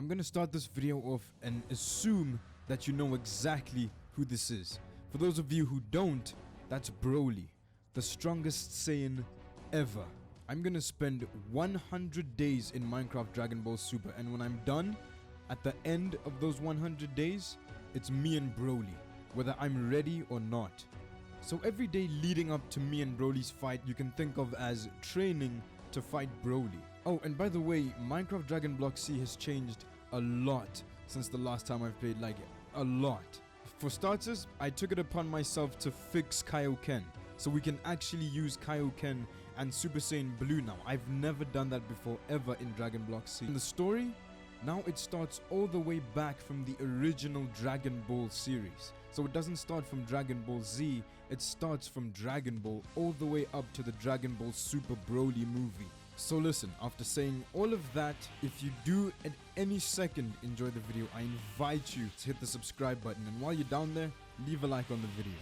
I'm gonna start this video off and assume that you know exactly who this is. For those of you who don't, that's Broly, the strongest Saiyan ever. I'm gonna spend 100 days in Minecraft Dragon Ball Super, and when I'm done, at the end of those 100 days, it's me and Broly, whether I'm ready or not. So every day leading up to me and Broly's fight, you can think of as training to fight Broly. Oh, and by the way, Minecraft Dragon Block C has changed a lot since the last time I've played, like a lot. For starters, I took it upon myself to fix Kaioken, so we can actually use Kaioken and Super Saiyan Blue now. I've never done that before ever in Dragon Block C. In the story, now it starts all the way back from the original Dragon Ball series. So it doesn't start from Dragon Ball Z, it starts from Dragon Ball all the way up to the Dragon Ball Super Broly movie. So listen, after saying all of that, if you do at any second enjoy the video, I invite you to hit the subscribe button, and while you're down there, leave a like on the video.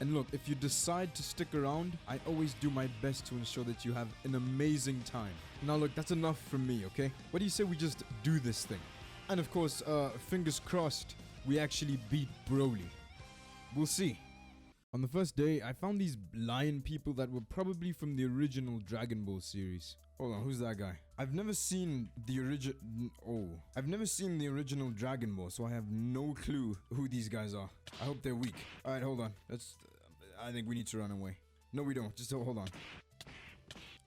And look, if you decide to stick around, I always do my best to ensure that you have an amazing time. Now look, that's enough from me, okay? What do you say we just do this thing? And of course, fingers crossed, we actually beat Broly. We'll see. On the first day, I found these lion people that were probably from the original Dragon Ball series. Hold on, who's that guy? I've never seen the original Dragon Ball, so I have no clue who these guys are. I hope they're weak. Alright, hold on. I think we need to run away. No, we don't. Just hold on.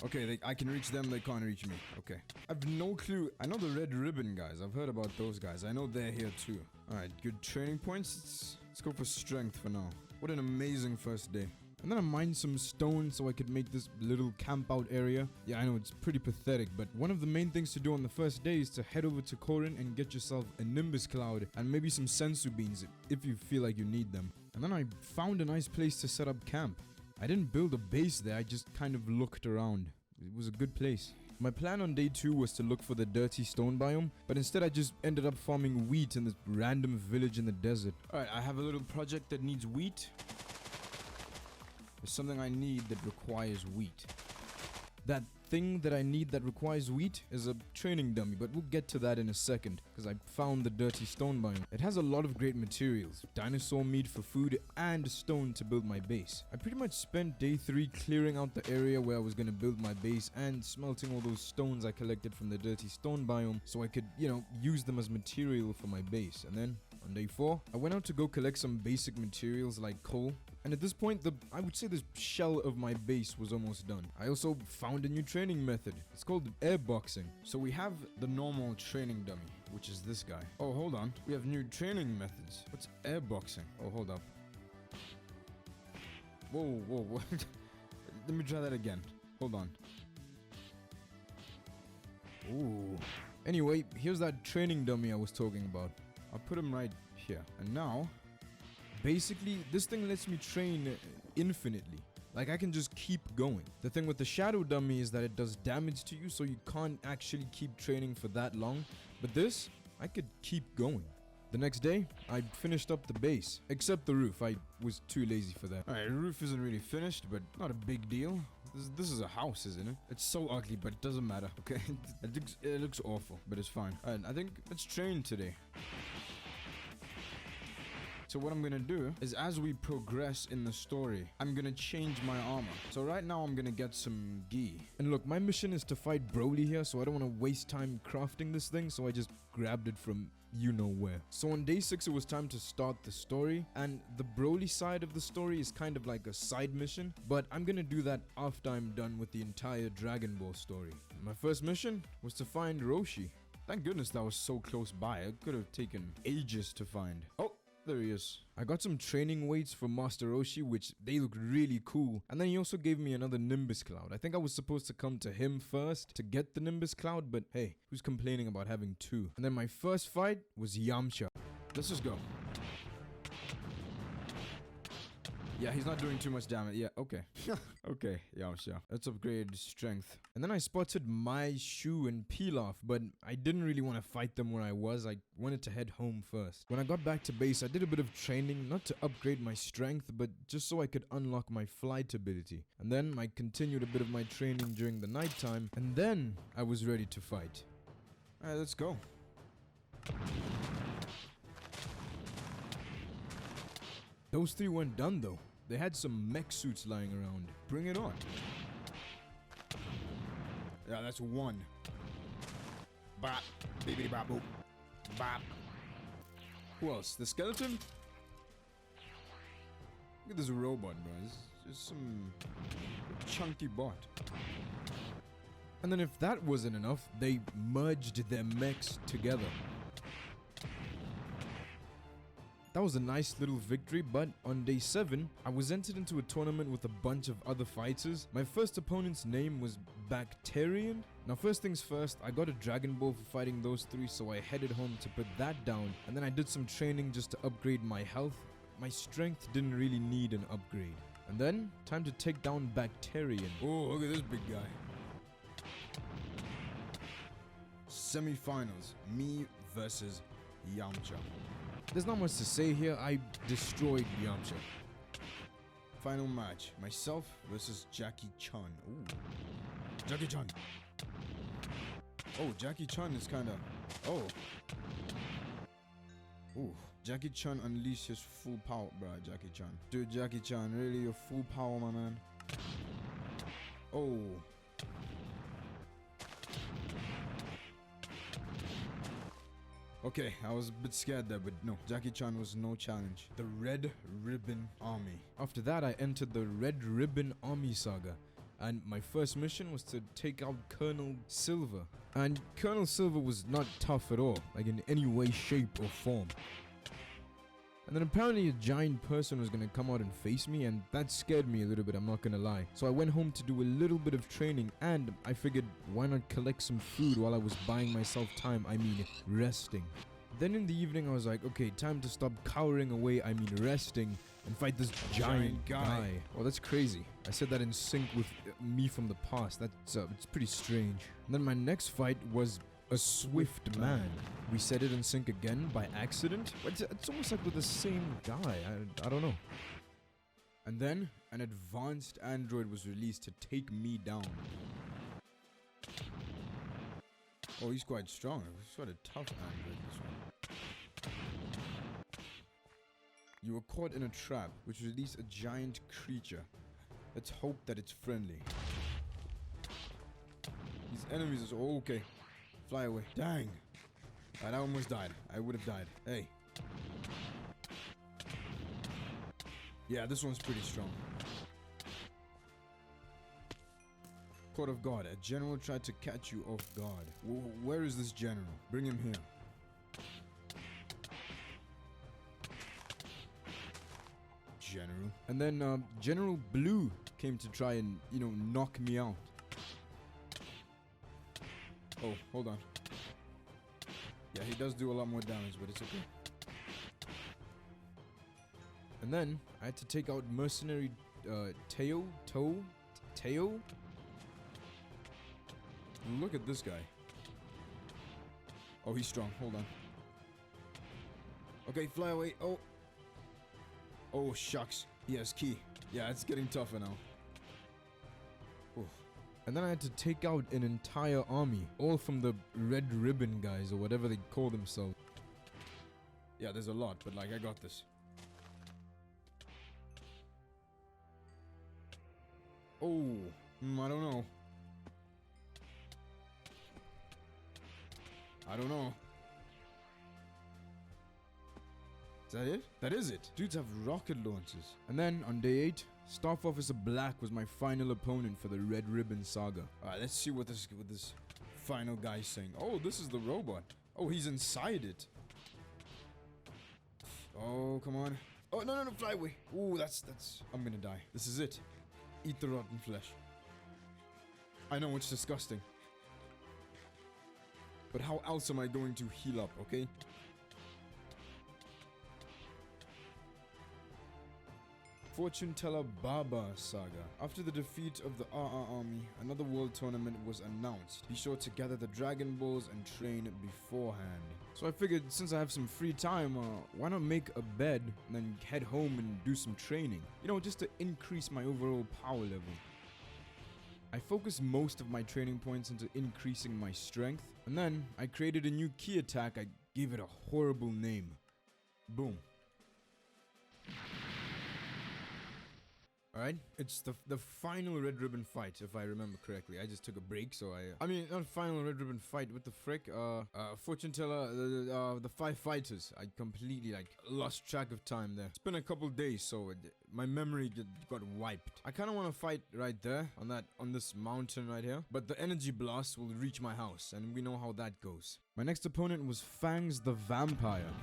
Okay, I can reach them, they can't reach me. Okay. I've no clue. I know the Red Ribbon guys. I've heard about those guys. I know they're here too. Alright, good training points. Let's go for strength for now. What an amazing first day. And then I mined some stone so I could make this little camp out area. Yeah, I know it's pretty pathetic, but one of the main things to do on the first day is to head over to Korin and get yourself a Nimbus Cloud and maybe some Sensu Beans if you feel like you need them. And then I found a nice place to set up camp. I didn't build a base there, I just kind of looked around. It was a good place. My plan on day 2 was to look for the dirty stone biome, but instead I just ended up farming wheat in this random village in the desert. Alright, I have a little project that needs wheat. There's something I need that requires wheat. That thing that I need that requires wheat is a training dummy, but we'll get to that in a second, because I found the dirty stone biome. It has a lot of great materials, dinosaur meat for food, and stone to build my base. I pretty much spent day 3 clearing out the area where I was going to build my base and smelting all those stones I collected from the dirty stone biome so I could, use them as material for my base. And then, on day 4, I went out to go collect some basic materials like coal. And at this point, I would say the shell of my base was almost done. I also found a new training method. It's called airboxing. So we have the normal training dummy, which is this guy. Oh, hold on. We have new training methods. What's airboxing? Oh, hold up. Whoa. Let me try that again. Hold on. Ooh. Anyway, here's that training dummy I was talking about. I'll put him right here. And now, basically, this thing lets me train infinitely. Like, I can just keep going. The thing with the shadow dummy is that it does damage to you, so you can't actually keep training for that long. But this, I could keep going. The next day, I finished up the base. Except the roof, I was too lazy for that. Alright, the roof isn't really finished, but not a big deal. This is a house, isn't it? It's so ugly, but it doesn't matter, okay? It looks awful, but it's fine. Alright, I think let's train today. So what I'm gonna do is, as we progress in the story, I'm gonna change my armor. So right now I'm gonna get some gi. And look, my mission is to fight Broly here, so I don't want to waste time crafting this thing, so I just grabbed it from you-know-where. So on day 6 it was time to start the story, and the Broly side of the story is kind of like a side mission, but I'm gonna do that after I'm done with the entire Dragon Ball story. My first mission was to find Roshi. Thank goodness that was so close by. It could have taken ages to find. Oh! There he is. I got some training weights from Master Roshi, which they look really cool. And then he also gave me another Nimbus Cloud. I think I was supposed to come to him first to get the Nimbus Cloud, but hey, who's complaining about having 2? And then my first fight was Yamcha. Let's just go. Yeah, he's not doing too much damage. Yeah, okay. Okay, Yamcha. Let's upgrade strength. And then I spotted Mai, Shu, and Pilaf, but I didn't really want to fight them where I was. I wanted to head home first. When I got back to base, I did a bit of training, not to upgrade my strength, but just so I could unlock my flight ability. And then I continued a bit of my training during the nighttime, and then I was ready to fight. Alright, let's go. Those three weren't done though. They had some mech suits lying around. Bring it on. Yeah, that's one. Bop. Bibbidi bop boop. Bop. Who else? The skeleton? Look at this robot, bro. It's just some chunky bot. And then if that wasn't enough, they merged their mechs together. That was a nice little victory, but on day 7, I was entered into a tournament with a bunch of other fighters. My first opponent's name was Bacterian. Now first things first, I got a Dragon Ball for fighting those three, so I headed home to put that down, and then I did some training just to upgrade my health. My strength didn't really need an upgrade. And then, time to take down Bacterian. Oh, look at this big guy. Semi-finals, me versus Yamcha. There's not much to say here. I destroyed Yamcha. Final match. Myself versus Jackie Chan. Ooh. Jackie Chan. Oh, Jackie Chan is kinda... Oh. Ooh. Jackie Chan unleashed his full power, bruh, Jackie Chan. Dude, Jackie Chan, really your full power, my man. Oh. Okay, I was a bit scared there, but no, Jackie Chan was no challenge. The Red Ribbon Army. After that, I entered the Red Ribbon Army saga. And my first mission was to take out Colonel Silver. And Colonel Silver was not tough at all, like in any way, shape, or form. And then apparently a giant person was gonna come out and face me, and that scared me a little bit, I'm not gonna lie. So I went home to do a little bit of training, and I figured why not collect some food while I was buying myself time, resting. Then in the evening I was like, okay, time to stop cowering away, resting, and fight this giant guy. Oh, that's crazy. I said that in sync with me from the past. That's it's pretty strange. And then my next fight was a swift man. We said it in sync again by accident. It's almost like with the same guy. I don't know. And then an advanced android was released to take me down. Oh, he's quite strong. He's quite a tough android, this one. You were caught in a trap, which released a giant creature. Let's hope that it's friendly. These enemies are... Oh, okay. Fly away. Dang. I almost died. I would have died. Hey. Yeah, this one's pretty strong. Court of God. A general tried to catch you off guard. Where is this general? Bring him here. General. And then General Blue came to try and, knock me out. Oh, hold on. Yeah, he does do a lot more damage, but it's okay. And then I had to take out mercenary Teo. Look at this guy. Oh, he's strong. Hold on. Okay, fly away. Oh. Oh, shucks. He has ki. Yeah, it's getting tougher now. Oof. And then I had to take out an entire army, all from the Red Ribbon guys, or whatever they call themselves. Yeah, there's a lot, but I got this. Oh, I don't know. I don't know. Is that it? That is it. Dudes have rocket launchers. And then on day 8, Staff Officer Black was my final opponent for the Red Ribbon Saga. Alright, let's see what this final guy's saying. Oh, this is the robot. Oh, he's inside it. Oh, come on. Oh, no, fly away. Ooh, that's... I'm gonna die. This is it. Eat the rotten flesh. I know, it's disgusting. But how else am I going to heal up, okay? Fortune Teller Baba Saga. After the defeat of the RR army, another world tournament was announced. Be sure to gather the Dragon Balls and train beforehand. So I figured since I have some free time, why not make a bed and then head home and do some training? Just to increase my overall power level. I focused most of my training points into increasing my strength, and then I created a new key attack. I gave it a horrible name. Boom. Alright, it's the final red ribbon fight, if I remember correctly. I just took a break, so I mean, not final red ribbon fight, what the frick? Fortune teller, the 5 fighters. I completely, like, lost track of time there. It's been a couple days, so my memory got wiped. I kind of want to fight right there, on this mountain right here. But the energy blast will reach my house, and we know how that goes. My next opponent was Fangs the Vampire.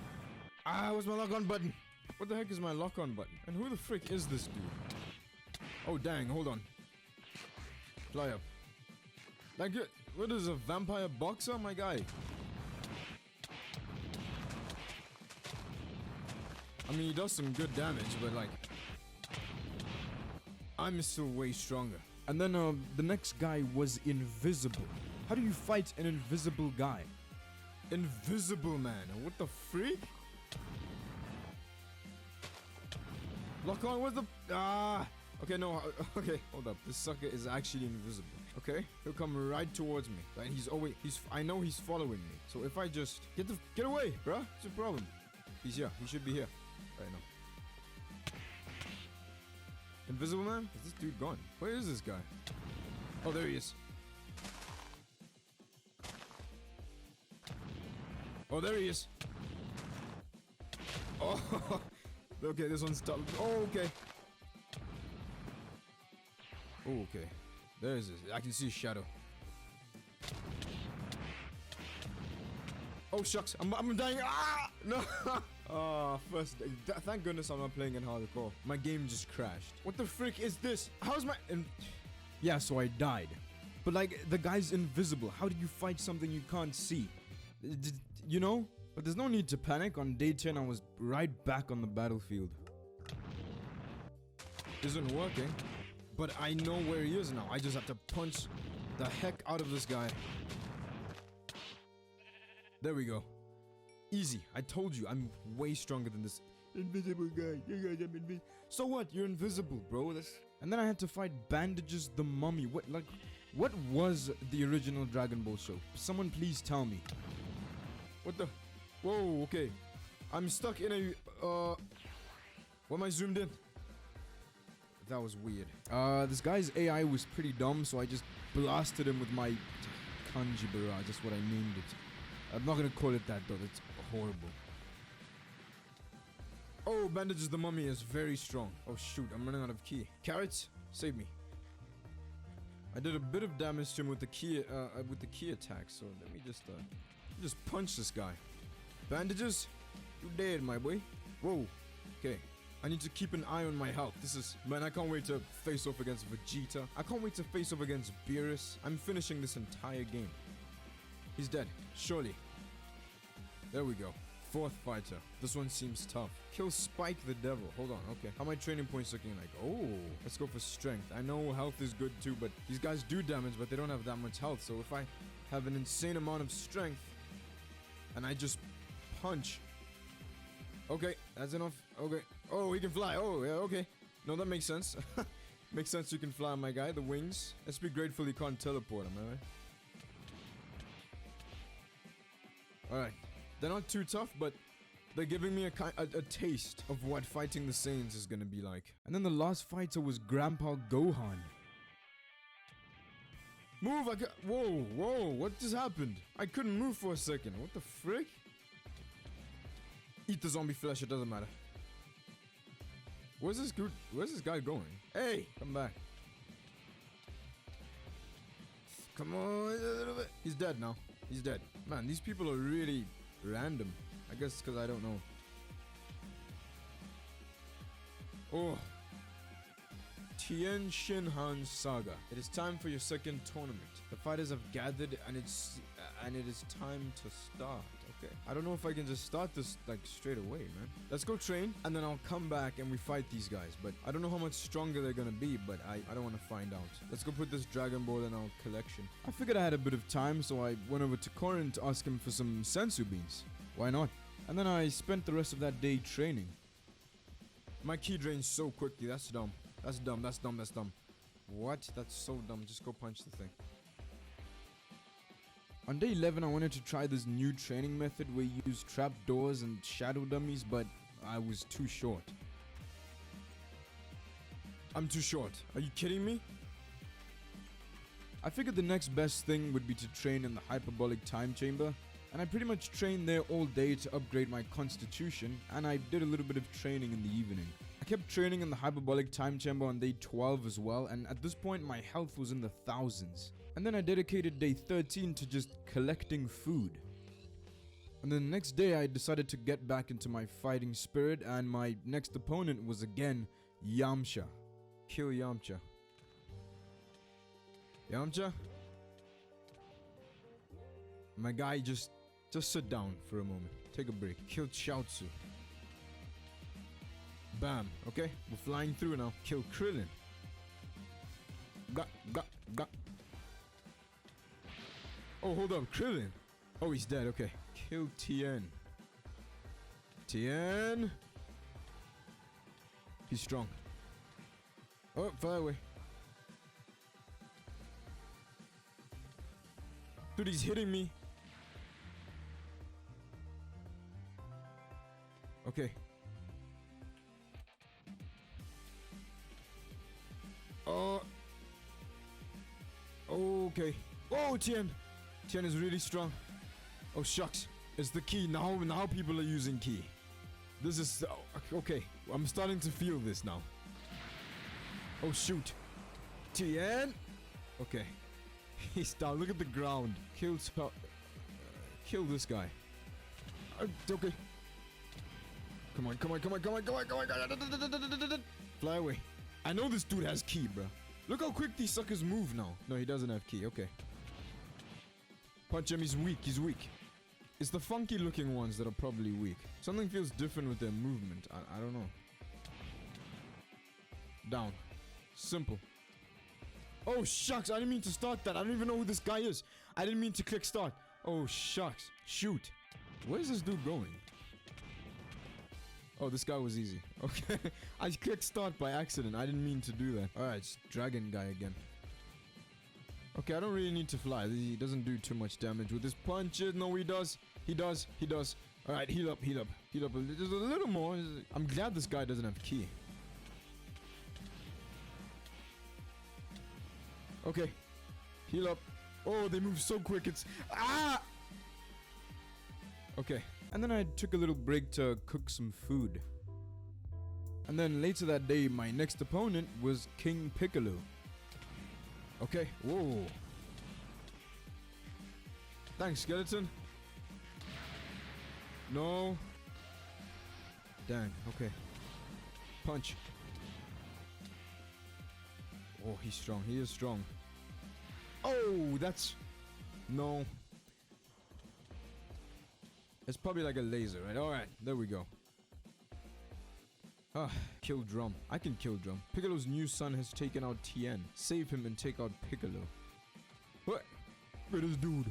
Ah, where's my lock-on button? What the heck is my lock-on button? And who the frick is this dude? Oh, dang, hold on. Fly up. Like, what is a vampire boxer, my guy? I mean, he does some good damage, but like, I'm still way stronger. And then, the next guy was invisible. How do you fight an invisible guy? Invisible man, what the freak? Lock on, what's the... Okay, no, okay, hold up. This sucker is actually invisible, okay? He'll come right towards me. And I know he's following me. So if I just... Get away, bruh. What's the problem? He's here. He should be here. Right now. Invisible man? Is this dude gone? Where is this guy? Oh, there he is. Oh, there he is. Oh, okay, this one's tough. Oh, okay. Oh, okay. There's this. I can see a shadow. Oh, shucks. I'm dying. Ah! No. Thank goodness I'm not playing in hardcore. My game just crashed. What the frick is this? How's my... Yeah, so I died. But, like, the guy's invisible. How do you fight something you can't see? You know? But there's no need to panic. On day 10, I was right back on the battlefield. Isn't working. But I know where he is now. I just have to punch the heck out of this guy. There we go. Easy. I told you, I'm way stronger than this invisible guy. So what? You're invisible, bro. And then I had to fight Bandages the Mummy. What was the original Dragon Ball show? Someone please tell me. What the? Whoa, okay. I'm stuck in a... What am I zoomed in? That was weird. This guy's AI was pretty dumb, so I just blasted him with my Kanji barrage. That's what I named it. I'm not gonna call it that though. That's horrible. Oh, Bandages the Mummy is very strong. Oh shoot, I'm running out of ki. Carrots, save me. I did a bit of damage to him with the ki attack. So let me just punch this guy. Bandages, you dead, my boy. Whoa. Okay. I need to keep an eye on my health. Man, I can't wait to face off against Vegeta. I can't wait to face off against Beerus. I'm finishing this entire game. He's dead, surely. There we go. 4th fighter. This one seems tough. Kill Spike the Devil. Hold on, okay. How are my training points looking like? Oh, let's go for strength. I know health is good too, but these guys do damage, but they don't have that much health. So if I have an insane amount of strength, and I just punch... Okay, that's enough. Okay. Oh, he can fly. Oh, yeah, okay. No, that makes sense. Makes sense you can fly, my guy. The wings. Let's be grateful he can't teleport, am I right? Alright. They're not too tough, but they're giving me a taste of what fighting the Saiyans is gonna be like. And then the last fighter was Grandpa Gohan. Move! Whoa, whoa, what just happened? I couldn't move for a second. What the frick? Eat the zombie flesh, it doesn't matter. Where's this guy going? Hey, come back. Come on, a little bit. He's dead now. He's dead. Man, these people are really random. I guess because I don't know. Oh. Tien Shinhan Saga. It is time for your second tournament. The fighters have gathered and it is time to start. Okay. I don't know if I can just start this like straight away, man. Let's go train and then I'll come back and we fight these guys. But I don't know how much stronger they're gonna be, but I don't want to find out. Let's go put this Dragon Ball in our collection. I figured I had a bit of time, so I went over to Korin to ask him for some sensu beans. Why not? And then I spent the rest of that day training. My ki drains so quickly. That's dumb. That's dumb. That's dumb. That's dumb. What? That's so dumb. Just go punch the thing. On day 11, I wanted to try this new training method where you use trapdoors and shadow dummies, but I was too short. I'm too short. Are you kidding me? I figured the next best thing would be to train in the hyperbolic time chamber, and I pretty much trained there all day to upgrade my constitution, and I did a little bit of training in the evening. I kept training in the hyperbolic time chamber on day 12 as well, and at this point my health was in the thousands. And then I dedicated day 13 to just collecting food. And then the next day I decided to get back into my fighting spirit, and my next opponent was again Yamcha. Kill Yamcha. Yamcha? My guy, just sit down for a moment. Take a break. Kill Chaozu. Bam. Okay, we're flying through now. Kill Krillin. Got. Oh, hold up. Krillin. Oh, he's dead. Okay. Kill Tien. Tien. He's strong. Oh, fly away. Dude, he's hitting me. Okay. Okay. Oh, Tien. Tien is really strong. Oh, shucks. It's the key. Now people are using key. This is... okay. I'm starting to feel this now. Oh, shoot. Tien. Okay. He's down. Look at the ground. Kill this guy. Okay. Come on. Fly away. I know this dude has key, bro. Look how quick these suckers move now. No, he doesn't have key. Okay. Punch him. He's weak. It's the funky looking ones that are probably weak. Something feels different with their movement. I don't know. Down. Simple. Oh, shucks. I didn't mean to start that. I don't even know who this guy is. I didn't mean to click start. Oh, shucks. Shoot. Where's this dude going? Oh, this guy was easy. Okay. I clicked start by accident. I didn't mean to do that. Alright, it's dragon guy again. Okay, I don't really need to fly. He doesn't do too much damage with his punches. No, he does. He does. Alright, heal up. Just a little more. I'm glad this guy doesn't have key. Okay. Heal up. Oh, they move so quick. It's... Ah! Okay. And then I took a little break to cook some food. And then later that day, my next opponent was King Piccolo. Okay. Whoa. Thanks, skeleton. No. Dang. Okay. Punch. Oh, he's strong. He is strong. Oh, that's... No. It's probably like a laser, right? Alright, there we go. Kill Drum. I can kill Drum. Piccolo's new son has taken out Tien. Save him and take out Piccolo. What? Look at this dude.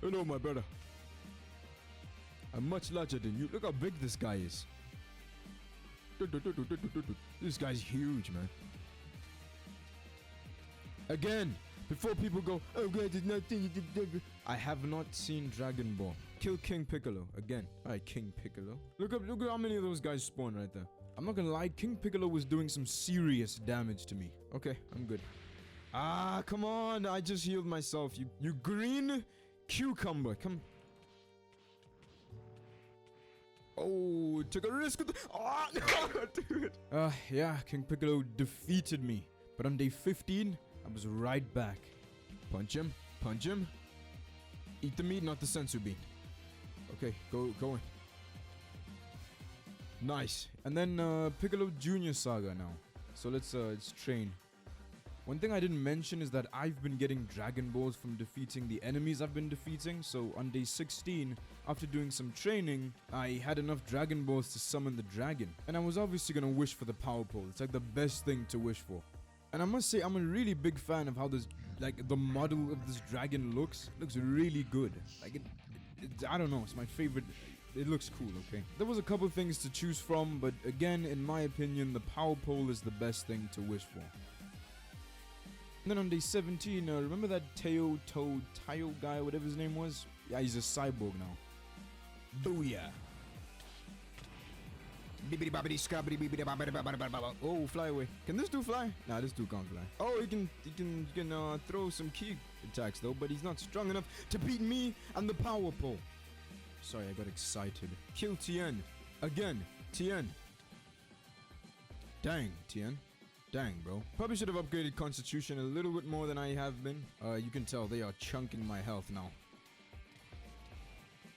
Hello, my brother. I'm much larger than you. Look how big this guy is. This guy's huge, man. Again, before people go, oh god, there's nothing. I have not seen Dragon Ball. Kill King Piccolo again. Alright, King Piccolo. Look at how many of those guys spawn right there. I'm not gonna lie, King Piccolo was doing some serious damage to me. Okay, I'm good. Ah, come on. I just healed myself. You green cucumber. Come. Oh, took a risk with the... Oh, no, dude. Yeah, King Piccolo defeated me. But on day 15, I was right back. Punch him. Eat the meat, not the sensu bean. Okay, go in. Nice. And then Piccolo Junior saga now. So let's train. One thing I didn't mention is that I've been getting Dragon Balls from defeating the enemies I've been defeating. So on day 16, after doing some training, I had enough Dragon Balls to summon the dragon. And I was obviously gonna wish for the power pole. It's like the best thing to wish for. And I must say, I'm a really big fan of how this, like, the model of this dragon looks. It looks really good. Like, I don't know, it's my favorite. It looks cool, okay? There was a couple things to choose from, but again, in my opinion, the power pole is the best thing to wish for. And then on day 17, remember that Tayo guy, whatever his name was? Yeah, he's a cyborg now. Booyah. Bibbidi bobbidi scrabbity bibbidi bobbidi bobbidi bobbidi. Oh, fly away. Can this dude fly? Nah, this dude can't fly. Oh, he can throw some key attacks though, but he's not strong enough to beat me and the power pole. Sorry, I got excited. Kill Tien. Again. Tien. Dang, Tien. Dang, bro. Probably should have upgraded Constitution a little bit more than I have been. You can tell they are chunking my health now.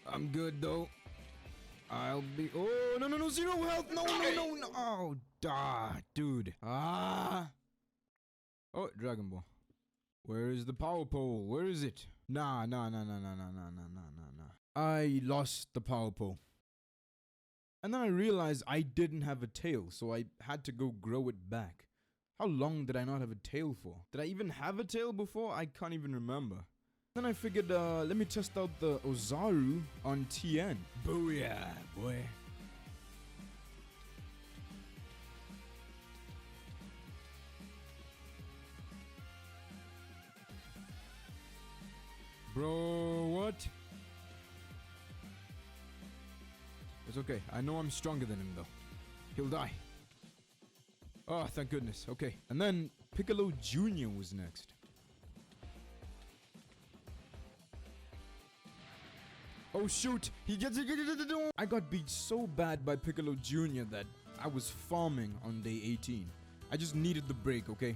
I'm good though. I'll be. Oh, no, 0 health. No. Oh, dude. Oh, Dragon Ball. Where is the power pole? Where is it? Nah. I lost the power pole. And then I realized I didn't have a tail, so I had to go grow it back. How long did I not have a tail for? Did I even have a tail before? I can't even remember. Then I figured, let me test out the Ozaru on Tien. Booyah, boy. Bro, what? It's okay. I know I'm stronger than him, though. He'll die. Oh, thank goodness. Okay. And then Piccolo Junior was next. Oh, shoot. He gets it. I got beat so bad by Piccolo Junior that I was farming on day 18. I just needed the break, okay?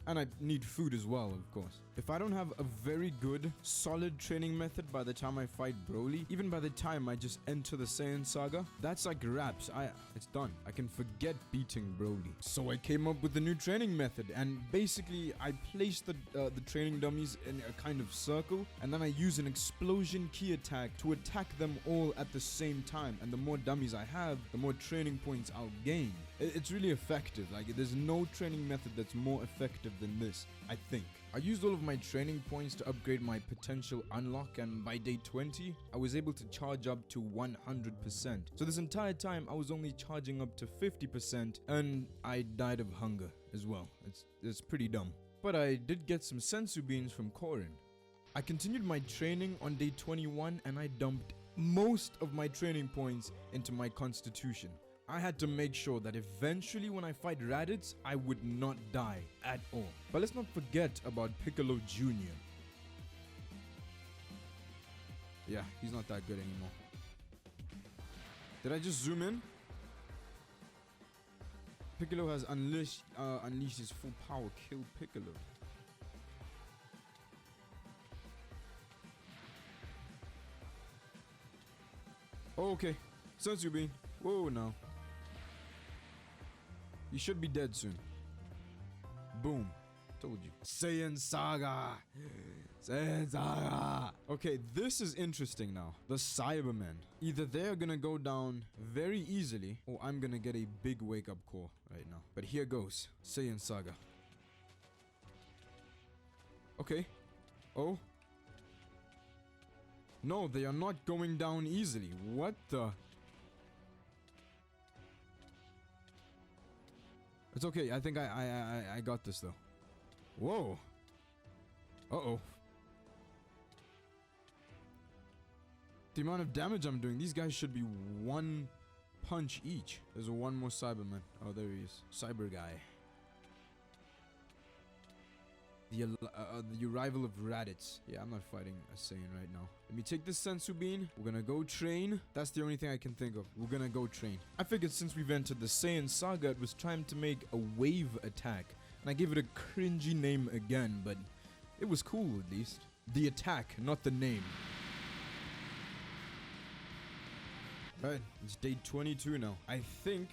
And I need food as well, of course. If I don't have a very good, solid training method by the time I fight Broly, even by the time I just enter the Saiyan saga, that's like wraps. It's done. I can forget beating Broly. So I came up with a new training method, and basically I placed the training dummies in a kind of circle, and then I use an explosion key attack to attack them all at the same time. And the more dummies I have, the more training points I'll gain. It's really effective. Like, there's no training method that's more effective than this, I think. I used all of my training points to upgrade my potential unlock, and by day 20, I was able to charge up to 100%. So this entire time, I was only charging up to 50%, and I died of hunger as well. It's pretty dumb. But I did get some sensu beans from Korin. I continued my training on day 21, and I dumped most of my training points into my constitution. I had to make sure that eventually when I fight Raditz, I would not die at all. But let's not forget about Piccolo Junior. Yeah, he's not that good anymore. Did I just zoom in? Piccolo has unleashed his full power. Kill Piccolo. Oh, okay. Sensu Bean. Whoa, no. You should be dead soon. Boom. Told you. Saiyan Saga. Saiyan Saga. Okay, this is interesting now. The Cybermen. Either they're gonna go down very easily, or I'm gonna get a big wake-up call right now. But here goes. Saiyan Saga. Okay. Oh. No, they are not going down easily. What the... It's okay. I think I got this though. Whoa. Uh-oh. The amount of damage I'm doing, these guys should be one punch each. There's one more Cyberman. Oh, there he is. Cyber guy. The arrival of Raditz. Yeah, I'm not fighting a Saiyan right now. Let me take this Sensu Bean. We're gonna go train. That's the only thing I can think of. We're gonna go train. I figured since we've entered the Saiyan saga, it was time to make a wave attack. And I gave it a cringy name again, but it was cool at least. The attack, not the name. Alright, it's day 22 now. I think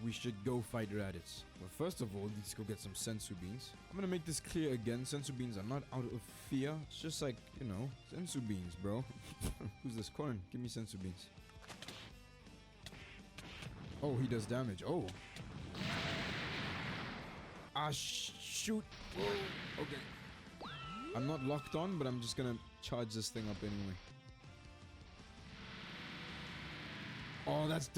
we should go fight Raditz. Well, first of all, let's go get some Sensu Beans. I'm gonna make this clear again. Sensu Beans are not out of fear. It's just like, you know, Sensu Beans, bro. Who's this? Corn? Give me Sensu Beans. Oh, he does damage. Oh. Ah, shoot. Whoa. Okay. I'm not locked on, but I'm just gonna charge this thing up anyway. Oh, that's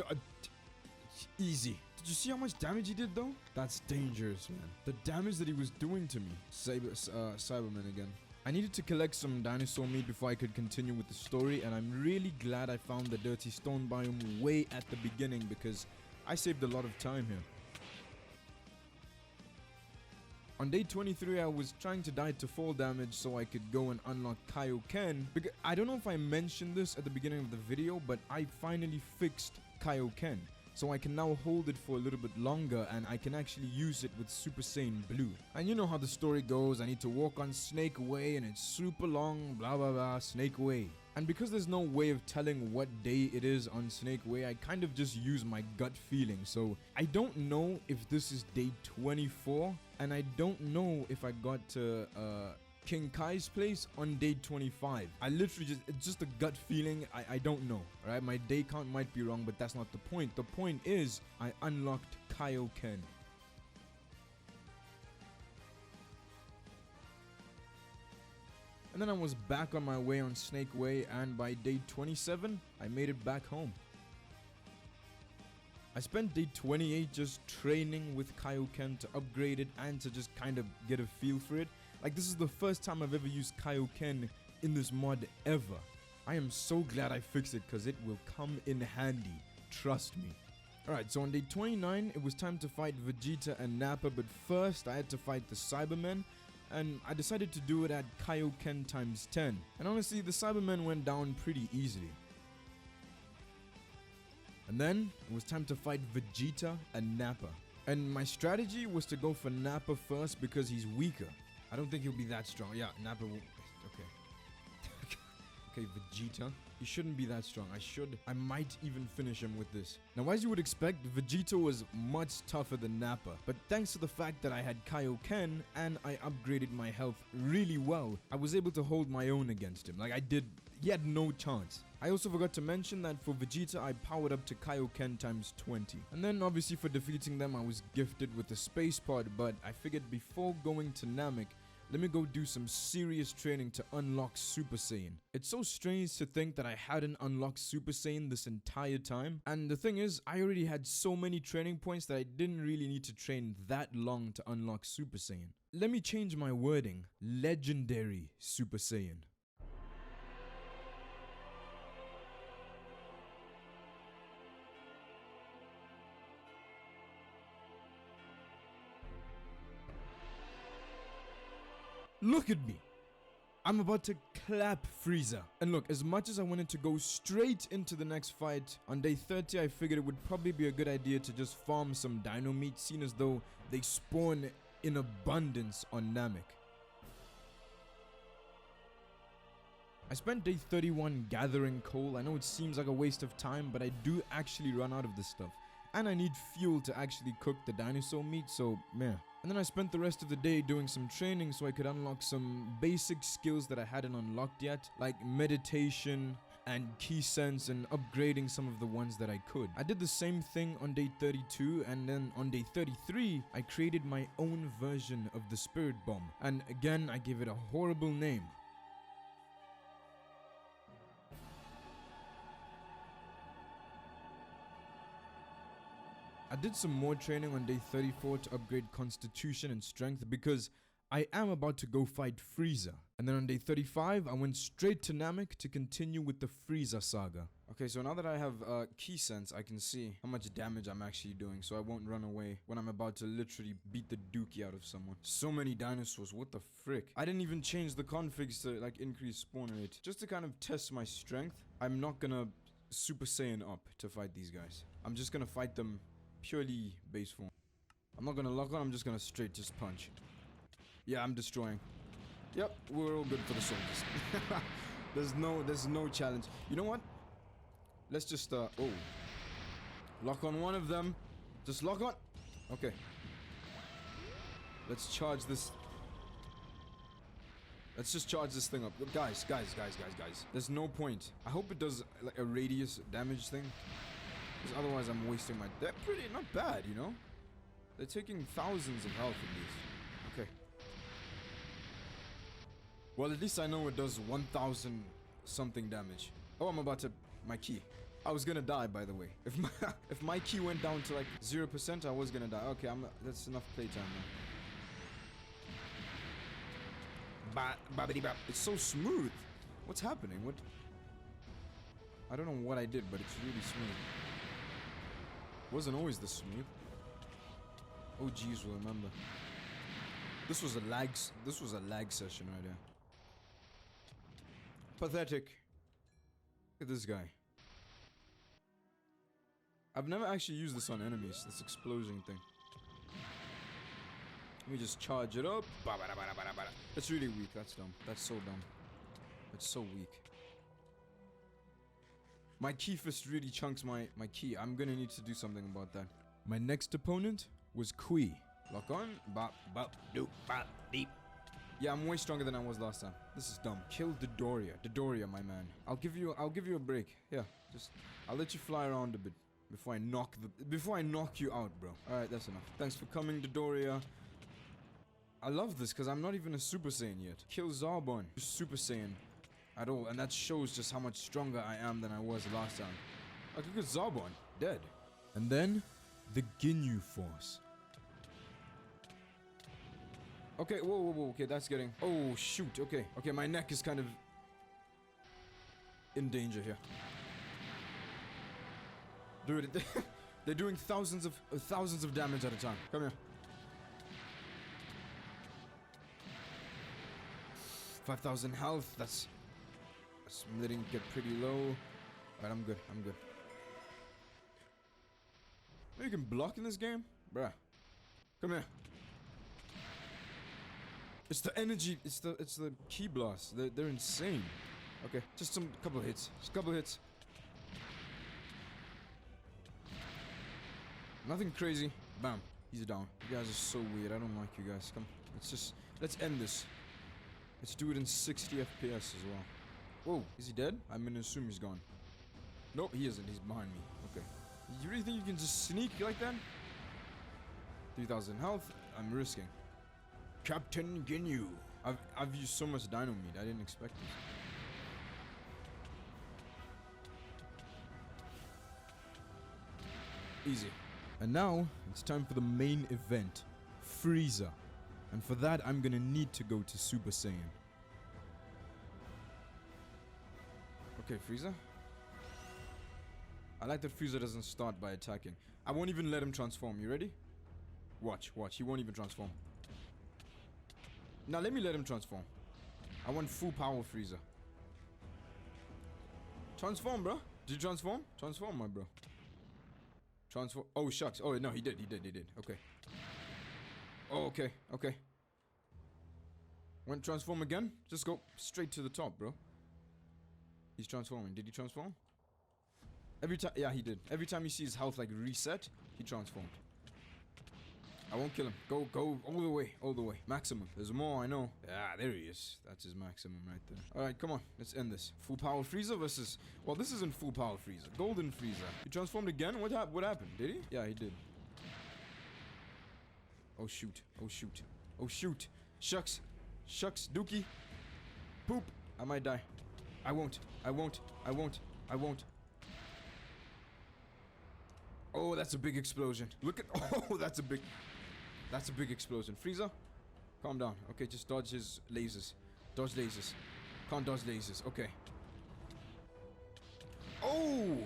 easy. Did you see how much damage he did though? That's dangerous, man. The damage that he was doing to me. Cyberman again. I needed to collect some dinosaur meat before I could continue with the story, and I'm really glad I found the dirty stone biome way at the beginning, because I saved a lot of time here. On day 23, I was trying to die to fall damage so I could go and unlock Kaioken. Because I don't know if I mentioned this at the beginning of the video, but I finally fixed Kaioken. So I can now hold it for a little bit longer and I can actually use it with Super Saiyan Blue. And you know how the story goes, I need to walk on Snake Way and it's super long, blah blah blah, Snake Way. And because there's no way of telling what day it is on Snake Way, I kind of just use my gut feeling. So I don't know if this is day 24, and I don't know if I got to King Kai's place on day 25. I literally it's just a gut feeling. I don't know, alright? My day count might be wrong, but that's not the point. The point is, I unlocked Kaioken. And then I was back on my way on Snake Way, and by day 27, I made it back home. I spent day 28 just training with Kaioken to upgrade it and to just kind of get a feel for it. Like, this is the first time I've ever used Kaioken in this mod ever. I am so glad I fixed it because it will come in handy. Trust me. Alright, so on day 29, it was time to fight Vegeta and Nappa, but first I had to fight the Cybermen. And I decided to do it at Kaioken times 10. And honestly, the Cybermen went down pretty easily. And then, it was time to fight Vegeta and Nappa. And my strategy was to go for Nappa first because he's weaker. I don't think he'll be that strong. Yeah, Nappa will... Okay. Okay, Vegeta. He shouldn't be that strong. I might even finish him with this. Now, as you would expect, Vegeta was much tougher than Nappa. But thanks to the fact that I had Kaioken and I upgraded my health really well, I was able to hold my own against him. Like I did, he had no chance. I also forgot to mention that for Vegeta, I powered up to Kaioken times 20. And then obviously for defeating them, I was gifted with the space pod, but I figured before going to Namek, let me go do some serious training to unlock Super Saiyan. It's so strange to think that I hadn't unlocked Super Saiyan this entire time. And the thing is, I already had so many training points that I didn't really need to train that long to unlock Super Saiyan. Let me change my wording. Legendary Super Saiyan. Look at me. I'm about to clap Frieza. And look, as much as I wanted to go straight into the next fight, on day 30 I figured it would probably be a good idea to just farm some dino meat, seeing as though they spawn in abundance on Namek. I spent day 31 gathering coal. I know it seems like a waste of time, but I do actually run out of this stuff. And I need fuel to actually cook the dinosaur meat, so meh. And then I spent the rest of the day doing some training so I could unlock some basic skills that I hadn't unlocked yet, like meditation and key sense, and upgrading some of the ones that I could. I did the same thing on day 32, and then on day 33, I created my own version of the Spirit Bomb. And again, I gave it a horrible name. I did some more training on day 34 to upgrade constitution and strength because I am about to go fight Frieza. And then on day 35, I went straight to Namek to continue with the Frieza saga. Okay, so now that I have key sense, I can see how much damage I'm actually doing, so I won't run away when I'm about to literally beat the dookie out of someone. So many dinosaurs, what the frick? I didn't even change the configs to like increase spawn rate. Just to kind of test my strength, I'm not gonna Super Saiyan up to fight these guys. I'm just gonna fight them purely base form. I'm not gonna lock on, I'm just gonna straight just punch. Yeah, I'm destroying. Yep, we're all good for the soldiers. There's no challenge. You know what? Let's just oh. Lock on one of them. Just lock on. Okay. Let's charge this. Let's just charge this thing up. Guys. There's no point. I hope it does like a radius damage thing. Because otherwise I'm wasting my... They're pretty not bad, you know? They're taking thousands of health in these. Okay. Well, at least I know it does 1,000 something damage. Oh, I'm about to... My key. I was gonna die, by the way. If my key went down to like 0%, I was gonna die. Okay, that's enough playtime now. It's so smooth. What's happening? What? I don't know what I did, but it's really smooth. Wasn't always this smooth. OGs will remember. This was a lag session right here. Pathetic. Look at this guy. I've never actually used this on enemies, this explosion thing. Let me just charge it up. That's really weak, that's dumb. That's so dumb. That's so weak. My key fist really chunks my key. I'm gonna need to do something about that. My next opponent was Kui. Lock on. Bop, bop, doop, bop, deep. Yeah, I'm way stronger than I was last time. This is dumb. Kill Dodoria. Dodoria, my man. I'll give you a break. Yeah, I'll let you fly around a bit before I knock you out, bro. Alright, that's enough. Thanks for coming, Dodoria. I love this because I'm not even a Super Saiyan yet. Kill Zarbon. Super Saiyan at all, and that shows just how much stronger I am than I was last time. Like, look at Zarbon. Dead. And then, the Ginyu Force. Okay, whoa, okay, that's getting... Oh, shoot, okay. Okay, my neck is kind of... in danger here. Dude, they're doing thousands of damage at a time. Come here. 5,000 health, that's letting it get pretty low. Alright, I'm good. You can block in this game? Bruh. Come here. It's the energy, it's the key blast. They're insane. Okay, just couple hits. Nothing crazy. Bam. He's down. You guys are so weird. I don't like you guys. Come. Let's end this. Let's do it in 60 FPS as well. Whoa, is he dead? I'm gonna assume he's gone. Nope, he isn't. He's behind me. Okay. You really think you can just sneak like that? 3,000 health. I'm risking. Captain Ginyu. I've used so much dino meat. I didn't expect this. Easy. And now it's time for the main event, Frieza. And for that, I'm gonna need to go to Super Saiyan. Okay, Frieza. I like that Frieza doesn't start by attacking. I won't even let him transform. You ready? Watch. He won't even transform. Now let me let him transform. I want full power Frieza. Transform, bro. Did you transform? Transform, my bro. Transform. Oh, shucks. Oh, no, he did. Okay. Oh, okay. Want to transform again? Just go straight to the top, bro. He's transforming. Did he transform? Every time, yeah, he did. Every time you see his health like reset, he transformed. I won't kill him. Go all the way. Maximum. There's more, I know. Ah, there he is. That's his maximum right there. Alright, come on. Let's end this. Full power Frieza versus... Well, this isn't full power Frieza. Golden Frieza. He transformed again? What happened? Did he? Yeah, he did. Oh, shoot. Shucks. Dookie. Poop. I might die. I won't. Oh, that's a big explosion. Look at... Oh, that's a big explosion. Frieza, calm down. Okay, just dodge his lasers. Dodge lasers. Can't dodge lasers. Okay. Oh!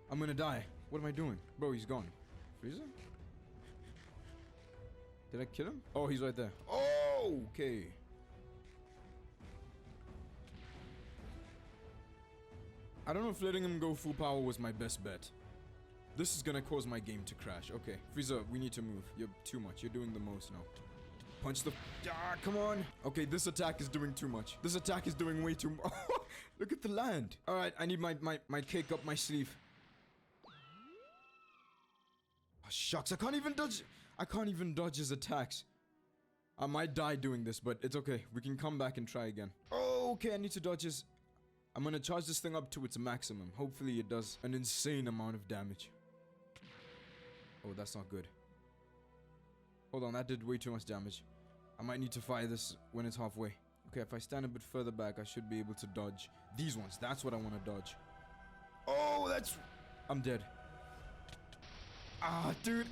I'm gonna die. What am I doing? Bro, he's gone. Frieza? Did I kill him? Oh, he's right there. Oh, okay. I don't know if letting him go full power was my best bet. This is gonna cause my game to crash. Okay, Frieza, we need to move. You're too much. You're doing the most now. Punch the... Ah, come on. Okay, this attack is doing too much. This attack is doing way too much. Look at the land. Alright, I need my cake up my sleeve. Oh, shucks, I can't even dodge his attacks. I might die doing this, but it's okay. We can come back and try again. Oh, okay, I need to dodge his... I'm gonna charge this thing up to its maximum. Hopefully it does an insane amount of damage. Oh, that's not good. Hold on, that did way too much damage. I might need to fire this when it's halfway. Okay, if I stand a bit further back, I should be able to dodge these ones. That's what I want to dodge. Oh, that's... I'm dead. Ah, dude.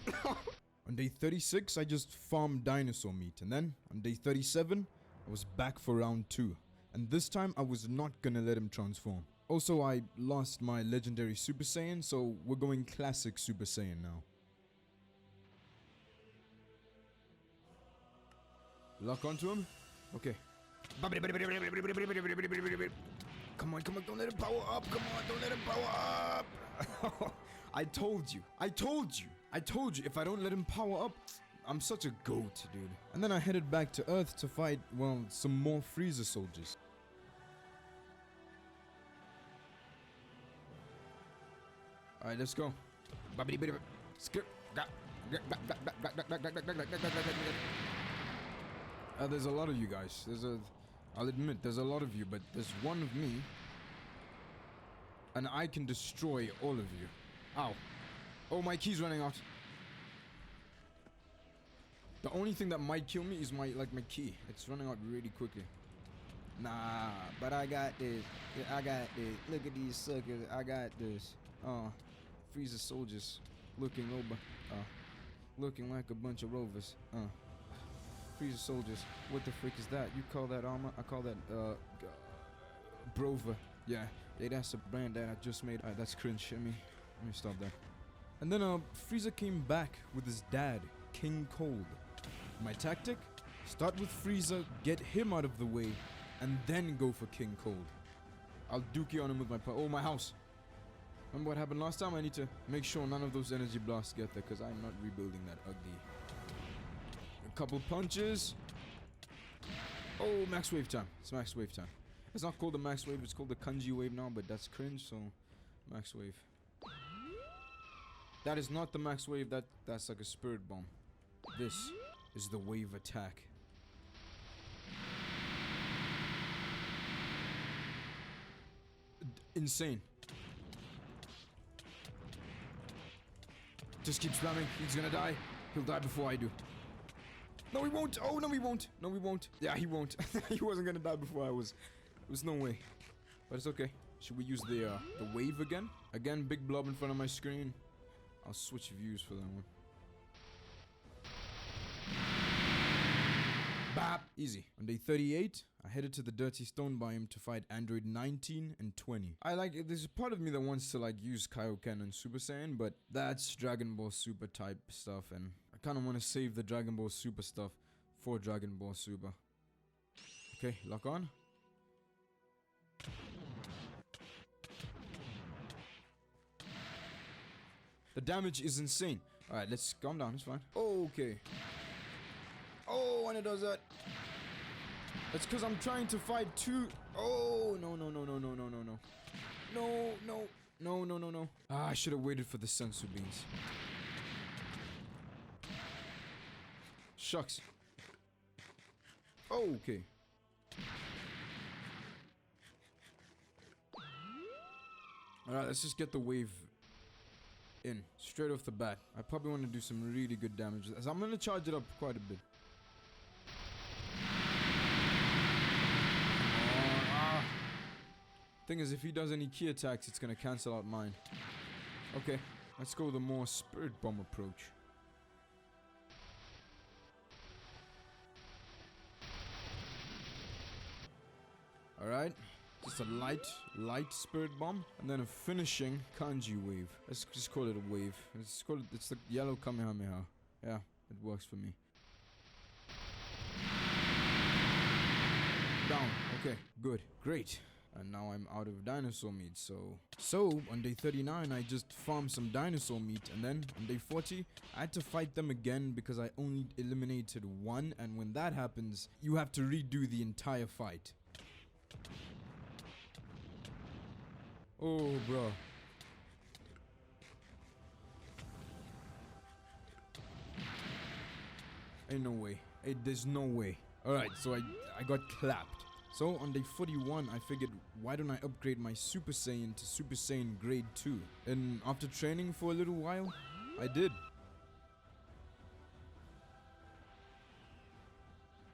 On day 36, I just farmed dinosaur meat. And then, on day 37, I was back for round 2. And this time, I was not gonna let him transform. Also, I lost my legendary Super Saiyan, so we're going classic Super Saiyan now. Lock onto him. Okay. Come on, don't let him power up. Come on, don't let him power up. I told you. If I don't let him power up, I'm such a goat, dude. And then I headed back to Earth to fight, well, some more Frieza soldiers. Alright, let's go. There's a lot of you guys. I'll admit, there's a lot of you, but there's one of me. And I can destroy all of you. Ow. Oh, my key's running out. The only thing that might kill me is my key. It's running out really quickly. Nah, but I got this. Yeah, I got this. Look at these suckers. I got this. Frieza soldiers looking like a bunch of rovers. Frieza soldiers. What the frick is that? You call that armor? I call that Brover. Yeah, that's a brand that I just made. Alright, that's cringe. Let me stop that. And then Frieza came back with his dad, King Cold. My tactic? Start with Frieza, get him out of the way, and then go for King Cold. I'll dookie on him with my my house. Remember what happened last time? I need to make sure none of those energy blasts get there, because I'm not rebuilding that ugly. A couple punches. Oh, max wave time. It's max wave time. It's not called the max wave, it's called the Kanji wave now, but that's cringe, so max wave. That is not the max wave, that's like a spirit bomb. This is the wave attack. Insane. Just keep spamming. He's gonna die. He'll die before I do. No, he won't. Oh, no, he won't. No, he won't. Yeah, he won't. He wasn't gonna die before I was. There's no way. But it's okay. Should we use the wave again? Again, big blob in front of my screen. I'll switch views for that one. Bap! Easy. On day 38, I headed to the Dirty Stone biome to fight Android 19 and 20. There's a part of me that wants to use Kaioken and Super Saiyan, but that's Dragon Ball Super type stuff, and I kind of want to save the Dragon Ball Super stuff for Dragon Ball Super. Okay, lock on. The damage is insane. Alright, let's calm down, it's fine. Okay. Oh, when it does that. That's because I'm trying to fight two. Oh, no. No. Ah, I should have waited for the sensu beans. Shucks. Oh, okay. Alright, let's just get the wave in straight off the bat. I probably want to do some really good damage. So I'm going to charge it up quite a bit. Thing is, if he does any key attacks, it's going to cancel out mine. Okay, let's go with a more spirit bomb approach. Alright, just a light spirit bomb, and then a finishing Kanji wave. Let's just call it a wave. It's the yellow Kamehameha. Yeah, it works for me. Down. Okay, good, great. And now I'm out of dinosaur meat, so on day 39 I just farmed some dinosaur meat, and then on day 40 I had to fight them again because I only eliminated one, and when that happens you have to redo the entire fight. Oh, bro. Ain't no way. There's no way. Alright, so I got clapped. So on day 41, I figured, why don't I upgrade my Super Saiyan to Super Saiyan Grade 2? And after training for a little while, I did.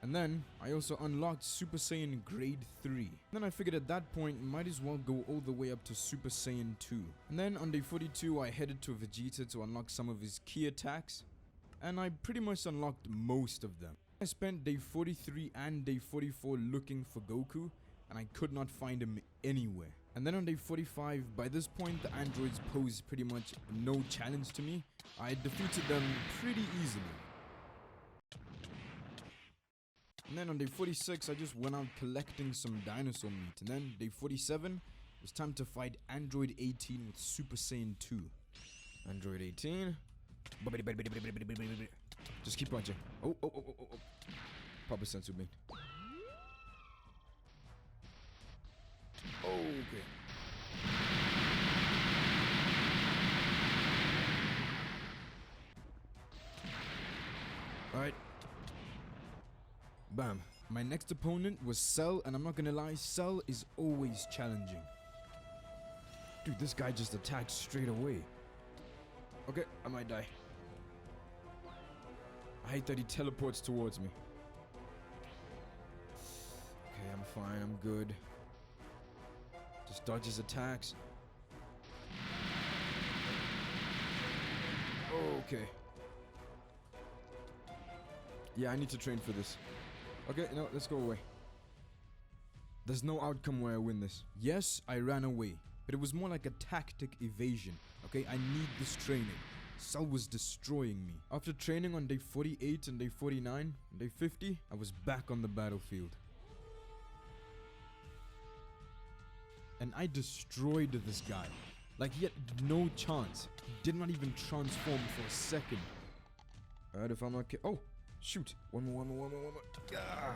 And then, I also unlocked Super Saiyan Grade 3. Then I figured at that point, might as well go all the way up to Super Saiyan 2. And then on day 42, I headed to Vegeta to unlock some of his key attacks. And I pretty much unlocked most of them. I spent day 43 and day 44 looking for Goku, and I could not find him anywhere. And then on day 45, by this point, the androids posed pretty much no challenge to me. I defeated them pretty easily. And then on day 46, I just went out collecting some dinosaur meat. And then day 47, it was time to fight Android 18 with Super Saiyan 2. Android 18. Just keep watching. Oh. Papa Sensu bean. Okay. Alright. Bam. My next opponent was Cell, and I'm not gonna lie, Cell is always challenging. Dude, this guy just attacked straight away. Okay, I might die. I hate that he teleports towards me. Okay, I'm fine, I'm good. Just dodge his attacks. Okay. Yeah, I need to train for this. Okay, no, let's go away. There's no outcome where I win this. Yes, I ran away, but it was more like a tactic evasion. Okay, I need this training. Cell was destroying me. After training on day 48 and day 49, and day 50, I was back on the battlefield. And I destroyed this guy. Like, he had no chance. He did not even transform for a second. Alright, if I'm not oh, shoot. One more. Ah.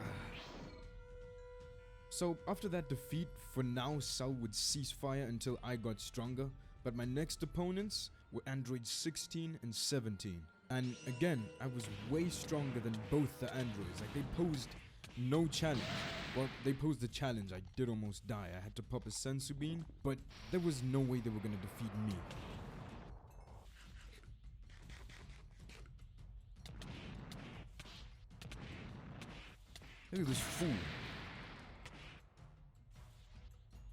So, after that defeat, for now, Cell would cease fire until I got stronger. But my next opponents were androids 16 and 17. And again, I was way stronger than both the androids. Like, they posed no challenge. Well, they posed a challenge. I did almost die. I had to pop a sensu bean, but there was no way they were gonna defeat me. Look at this fool.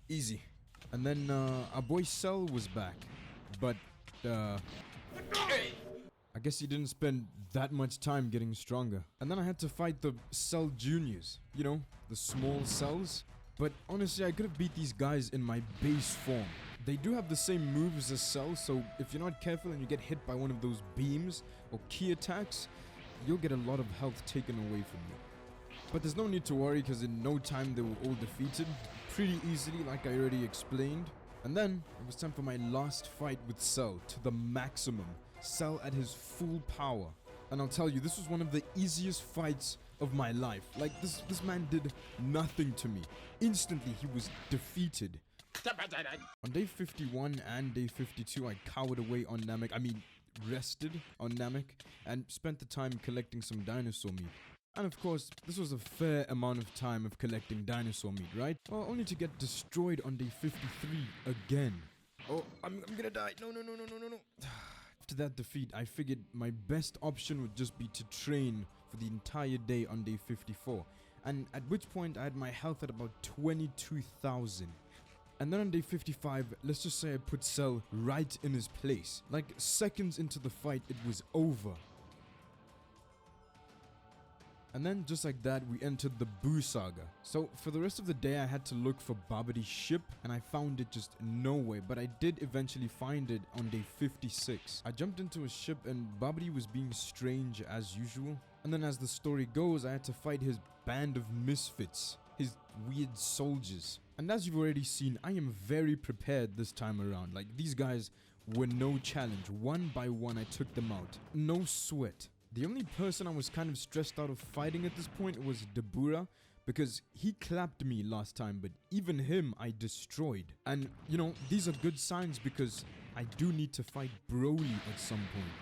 Easy. And then our boy Cell was back, but I guess he didn't spend that much time getting stronger. And then I had to fight the Cell Juniors, you know, the small cells. But honestly, I could have beat these guys in my base form. They do have the same moves as Cell, so if you're not careful and you get hit by one of those beams or key attacks, you'll get a lot of health taken away from you. But there's no need to worry, because in no time they were all defeated pretty easily, like I already explained. And then it was time for my last fight with Cell to the maximum. Cell at his full power. And I'll tell you, this was one of the easiest fights of my life. Like, this man did nothing to me. Instantly, he was defeated. On day 51 and day 52, I cowered away on Namek. I mean, rested on Namek and spent the time collecting some dinosaur meat. And of course, this was a fair amount of time of collecting dinosaur meat, right? Well, only to get destroyed on day 53 again. Oh, I'm gonna die. No. After that defeat, I figured my best option would just be to train for the entire day on day 54. And at which point, I had my health at about 22,000. And then on day 55, let's just say I put Cell right in his place. Like, seconds into the fight, it was over. And then, just like that, we entered the Buu saga. So, for the rest of the day, I had to look for Babidi's ship, and I found it just nowhere, but I did eventually find it on day 56. I jumped into a ship, and Babidi was being strange as usual. And then, as the story goes, I had to fight his band of misfits, his weird soldiers. And as you've already seen, I am very prepared this time around. Like, these guys were no challenge. One by one, I took them out. No sweat. The only person I was kind of stressed out of fighting at this point was Dabura, because he clapped me last time, but even him I destroyed. And, you know, these are good signs, because I do need to fight Broly at some point.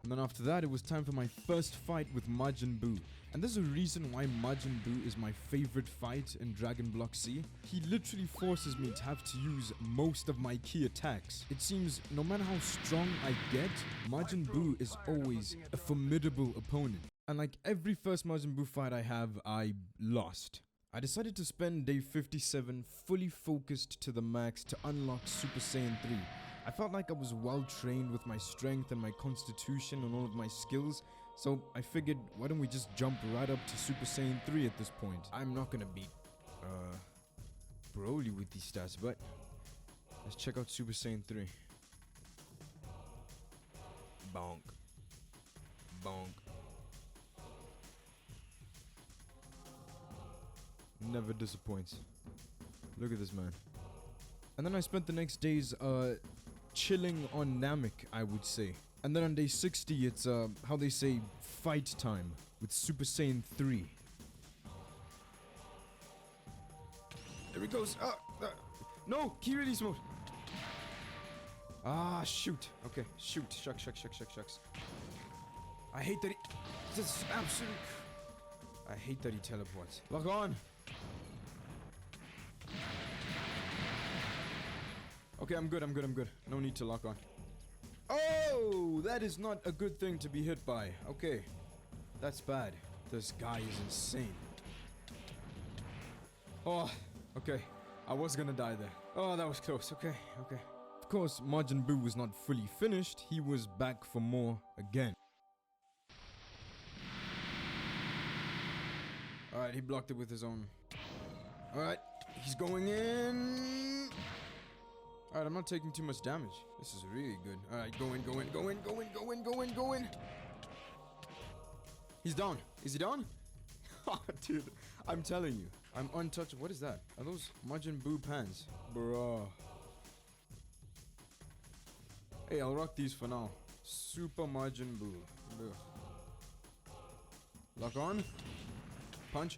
And then after that, it was time for my first fight with Majin Buu. And there's a reason why Majin Buu is my favorite fight in Dragon Block C. He literally forces me to have to use most of my key attacks. It seems no matter how strong I get, Majin Buu is always a formidable opponent. And like every first Majin Buu fight I have, I lost. I decided to spend day 57 fully focused to the max to unlock Super Saiyan 3. I felt like I was well trained with my strength and my constitution and all of my skills. So I figured, why don't we just jump right up to Super Saiyan 3 at this point? I'm not gonna beat Broly with these stats, but let's check out Super Saiyan 3. Bonk. Bonk. Never disappoints. Look at this man. And then I spent the next days chilling on Namek, I would say. And then on day 60, it's how they say fight time with Super Saiyan 3. There he goes. No, key release mode. Ah, shoot. Okay, shoot. Shucks. I hate that he... This is absolute... I hate that he teleports. Lock on. Okay, I'm good. No need to lock on. Oh, that is not a good thing to be hit by. Okay, that's bad. This guy is insane. Oh, okay. I was gonna die there. Oh, that was close. Okay. Of course, Majin Buu was not fully finished. He was back for more again. Alright, he blocked it with his own. Alright, he's going in. Alright, I'm not taking too much damage. This is really good. Alright, go in. He's down. Is he down? Oh, dude, I'm telling you. I'm untouchable. What is that? Are those Majin Buu pants? Bruh. Hey, I'll rock these for now. Super Majin Buu. Ugh. Lock on. Punch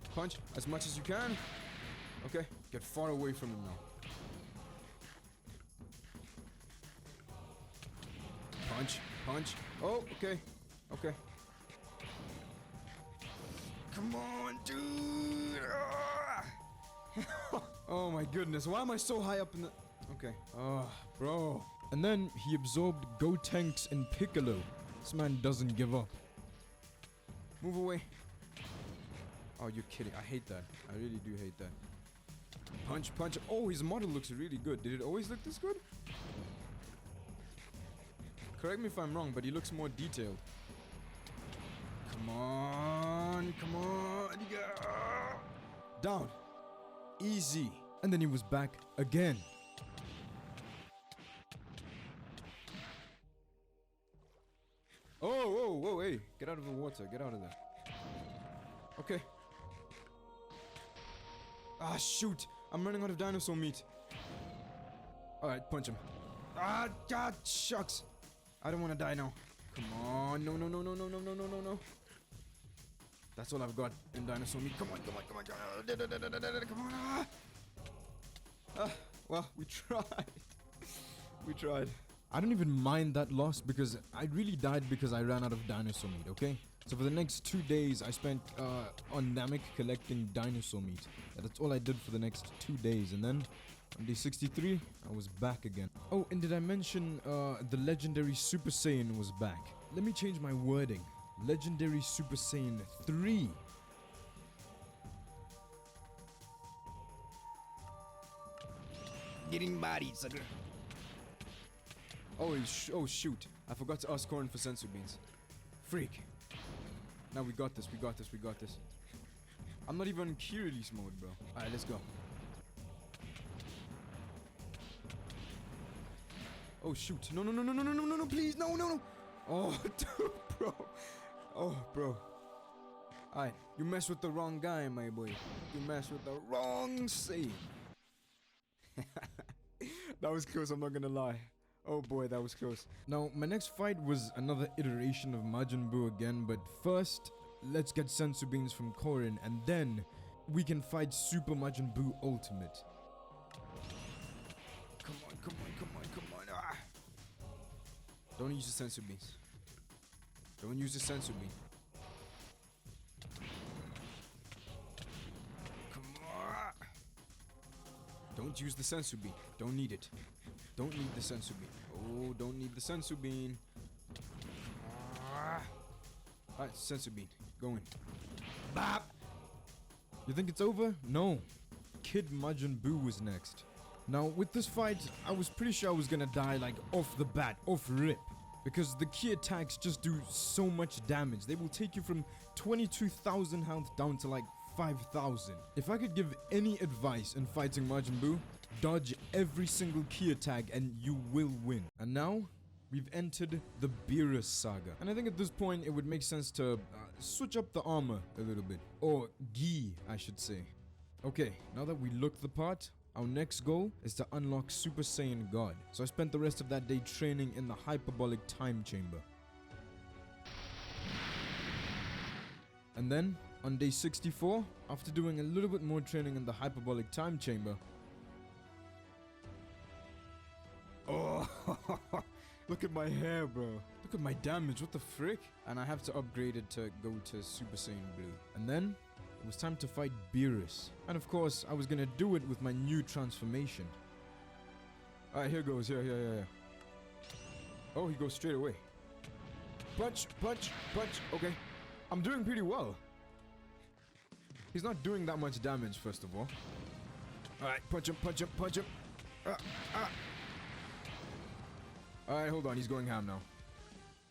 as much as you can. Okay, get far away from him now. Punch. Oh, okay. Come on, dude. Oh my goodness, why am I so high up in the... Okay. Oh, bro. And then he absorbed Gotenks and Piccolo. This man doesn't give up. Move away. Oh, you're kidding. I hate that. I really do hate that. Punch. Oh, his model looks really good. Did it always look this good? Correct me if I'm wrong, but he looks more detailed. Come on. Yeah. Down. Easy. And then he was back again. Oh, hey. Get out of the water. Get out of there. Okay. Ah, shoot. I'm running out of dinosaur meat. Alright, punch him. Ah, God, shucks. I don't want to die now. Come on. No. That's all I've got in dinosaur meat. Come on. Well, we tried. I don't even mind that loss because I really died because I ran out of dinosaur meat, okay? So for the next 2 days, I spent on Namek collecting dinosaur meat. That's all I did for the next 2 days. And then on day 63, I was back again. Oh, and did I mention the legendary Super Saiyan was back? Let me change my wording. Legendary Super Saiyan 3. Getting bodied, sucker. Oh, shoot. I forgot to ask Corn for sensu beans. Freak. Now we got this. I'm not even in key release mode, bro. Alright, let's go. Oh, shoot. No, please. No. Oh, dude, bro. Oh, bro. Alright, you mess with the wrong guy, my boy. You mess with the wrong Saiyan. That was close, I'm not gonna lie. Oh boy, that was close. Now, my next fight was another iteration of Majin Buu again, but first, let's get sensu beans from Korin, and then we can fight Super Majin Buu Ultimate. Come on. Ah. Don't use the sensu beans. Don't use the sensu bean. Come on. Don't use the sensu bean. Don't need it. Don't need the sensu bean. Oh, don't need the sensu bean. Alright, sensu bean. Go in. Bop! You think it's over? No. Kid Majin Buu was next. Now, with this fight, I was pretty sure I was gonna die, like, off the bat, off rip. Because the key attacks just do so much damage. They will take you from 22,000 health down to, like, 5,000. If I could give any advice in fighting Majin Buu, dodge every single key attack and you will win. And now, we've entered the Beerus saga. And I think at this point, it would make sense to switch up the armor a little bit. Or gi, I should say. Okay, now that we look the part, our next goal is to unlock Super Saiyan God. So I spent the rest of that day training in the hyperbolic time chamber. And then, on day 64, after doing a little bit more training in the hyperbolic time chamber... Oh, look at my hair, bro. Look at my damage, what the frick? And I have to upgrade it to go to Super Saiyan Blue. And then, it was time to fight Beerus. And of course, I was gonna do it with my new transformation. Alright, here goes, here. Oh, he goes straight away. Punch, punch, punch, okay. I'm doing pretty well. He's not doing that much damage, first of all. Alright, punch him, punch him, punch him. Alright, hold on, he's going ham now.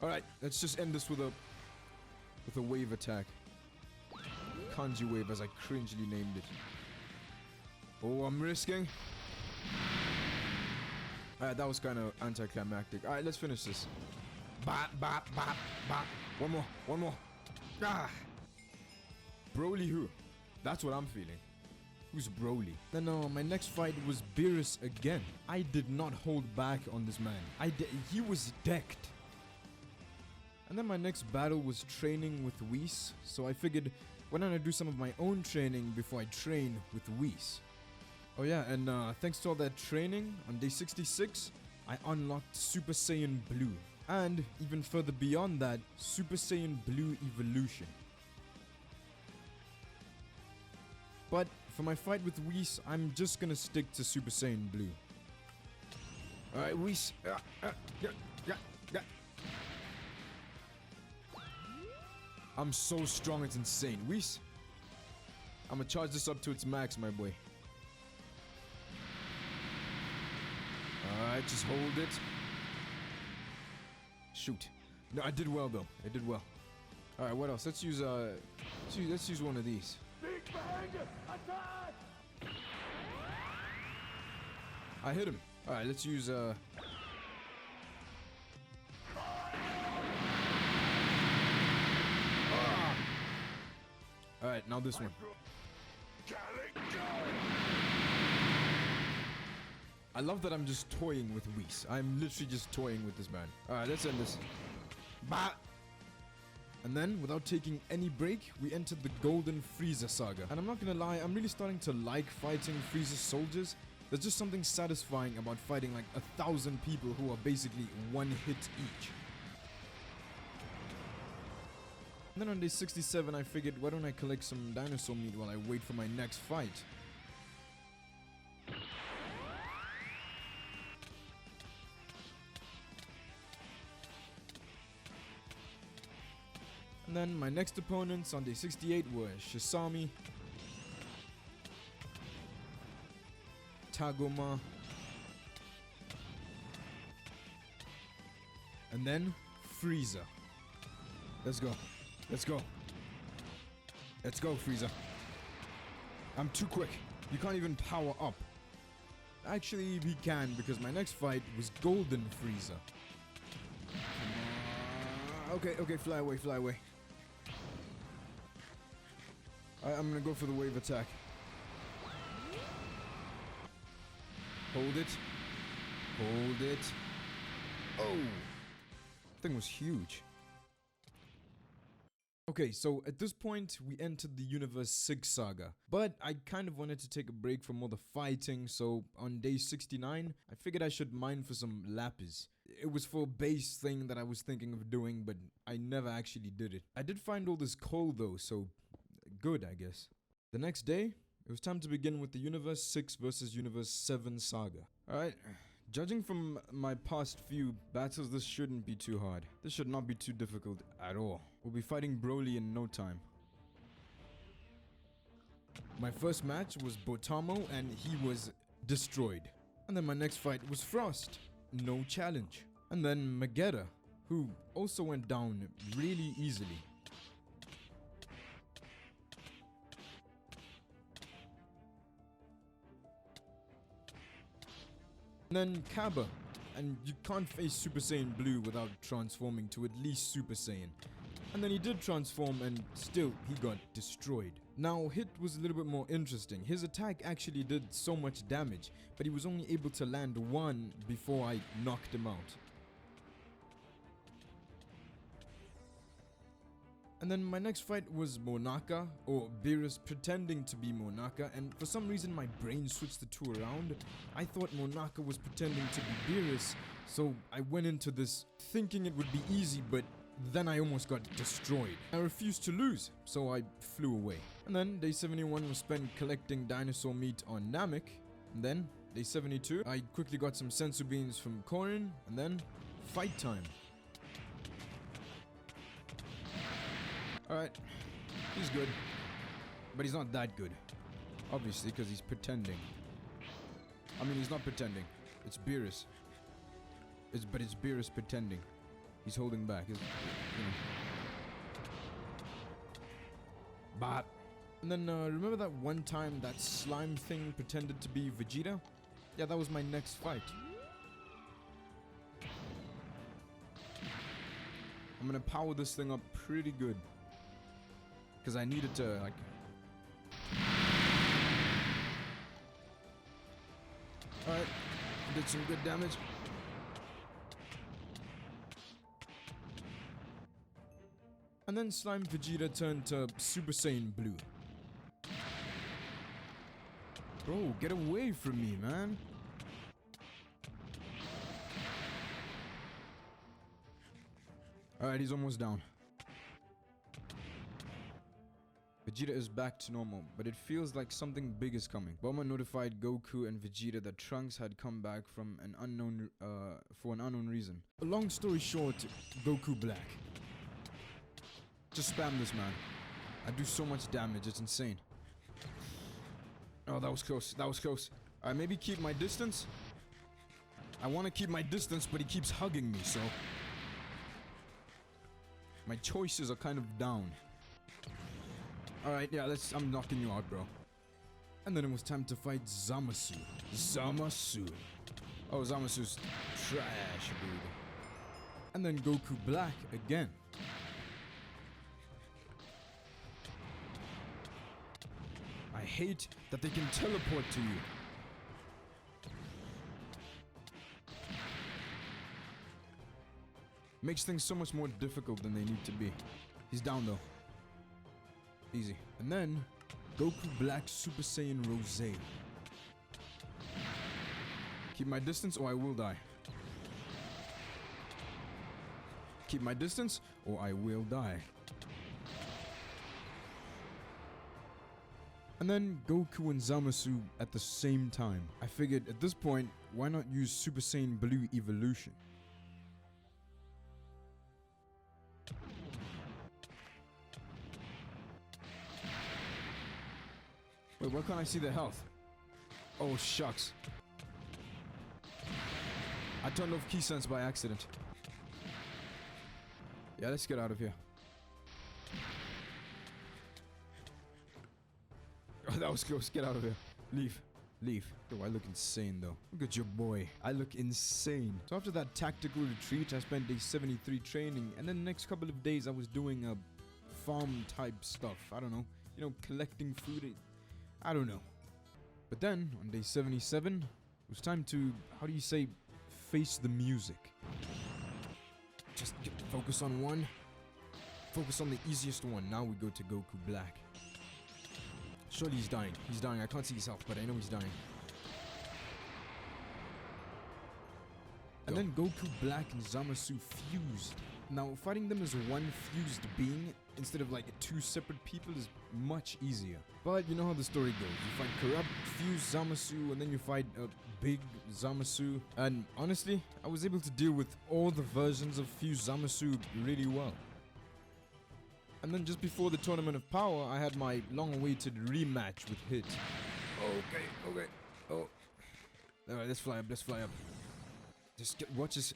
Alright, let's just end this with a wave attack. Kanji wave, as I cringely named it. Oh, I'm risking. Alright, that was kind of anticlimactic. Alright, let's finish this. Bop, bop, bop, bop. One more. Ah! Broly who? That's what I'm feeling. Who's Broly? Then my next fight was Beerus again. I did not hold back on this man. He was decked. And then my next battle was training with Whis. So I figured, why don't I do some of my own training before I train with Whis? Oh yeah, and thanks to all that training, on day 66, I unlocked Super Saiyan Blue. And even further beyond that, Super Saiyan Blue Evolution. But for my fight with Whis, I'm just gonna stick to Super Saiyan Blue. Alright, Whis. I'm so strong, it's insane. Whis, I'm gonna charge this up to its max, my boy. Alright, just hold it. Shoot. No, I did well though. I did well. Alright, what else? Let's use one of these. I hit him. Alright, let's use Alright, now this one. I love that I'm just toying with Whis. I'm literally just toying with this man. Alright, let's end this. Bah! And then, without taking any break, we entered the Golden Frieza saga. And I'm not gonna lie, I'm really starting to like fighting Frieza's soldiers. There's just something satisfying about fighting like 1,000 people who are basically one hit each. And then on day 67, I figured, why don't I collect some dinosaur meat while I wait for my next fight? And then my next opponents on day 68 were Shisami, Tagoma, and then Frieza. Let's go. Let's go. Let's go, Frieza. I'm too quick. You can't even power up. Actually, he can, because my next fight was Golden Frieza. Okay, fly away, fly away. I'm gonna go for the wave attack. Hold it. Hold it. Oh! Thing was huge. Okay, so at this point, we entered the Universe 6 saga. But I kind of wanted to take a break from all the fighting, so on day 69, I figured I should mine for some lapis. It was for a base thing that I was thinking of doing, but I never actually did it. I did find all this coal though, so good, I guess. The next day, it was time to begin with the Universe 6 versus Universe 7 saga. Alright, judging from my past few battles, this shouldn't be too hard. This should not be too difficult at all. We'll be fighting Broly in no time. My first match was Botamo and he was destroyed. And then my next fight was Frost. No challenge. And then Magetta, who also went down really easily. And then Kaba. And you can't face Super Saiyan Blue without transforming to at least Super Saiyan. And then he did transform and still he got destroyed. Now Hit was a little bit more interesting. His attack actually did so much damage, but he was only able to land one before I knocked him out. And then my next fight was Monaka, or Beerus pretending to be Monaka, and for some reason my brain switched the two around. I thought Monaka was pretending to be Beerus, so I went into this thinking it would be easy, but then I almost got destroyed. I refused to lose, so I flew away. And then day 71 was spent collecting dinosaur meat on Namek. And then day 72, I quickly got some sensu beans from Korin, and then fight time. Alright, he's good, but he's not that good, obviously, because he's pretending. I mean, he's not pretending, it's Beerus. But it's Beerus pretending. He's holding back, you know. But, and then remember that one time that slime thing pretended to be Vegeta? Yeah, that was my next fight. I'm gonna power this thing up pretty good. Because I needed to, like... Alright, did some good damage. And then Slime Vegeta turned to Super Saiyan Blue. Bro, get away from me, man. Alright, he's almost down. Vegeta is back to normal, but it feels like something big is coming. Bulma notified Goku and Vegeta that Trunks had come back from an unknown, for an unknown reason. A long story short, Goku Black. Just spam this, man. I do so much damage, it's insane. Oh, that was close, that was close. Alright, maybe keep my distance. I want to keep my distance, but he keeps hugging me, so... my choices are kind of down. Alright, yeah, I'm knocking you out, bro. And then it was time to fight Zamasu. Zamasu. Oh, Zamasu's trash, dude. And then Goku Black again. I hate that they can teleport to you. Makes things so much more difficult than they need to be. He's down though. Easy. And then, Goku Black Super Saiyan Rose. Keep my distance or I will die. Keep my distance or I will die. And then Goku and Zamasu at the same time. I figured at this point, why not use Super Saiyan Blue Evolution? Wait, why can't I see the health? Oh, shucks. I turned off Ki Sense by accident. Yeah, let's get out of here. Oh, that was close. Get out of here. Leave. Leave. Oh, I look insane, though. Look at your boy. I look insane. So after that tactical retreat, I spent day 73 training. And then the next couple of days, I was doing farm type stuff. I don't know. You know, collecting food. I don't know. But then, on day 77, it was time to, how do you say, face the music. Just focus on one. Focus on the easiest one. Now we go to Goku Black. Surely he's dying. He's dying. I can't see his health, but I know he's dying. And then Goku Black and Zamasu fused. Now, fighting them as one fused being instead of like two separate people is much easier. But you know how the story goes. You fight corrupt, fused Zamasu, and then you fight a big Zamasu. And honestly, I was able to deal with all the versions of fused Zamasu really well. And then just before the Tournament of Power, I had my long-awaited rematch with Hit. Okay. Oh. Alright, let's fly up. Just watch this.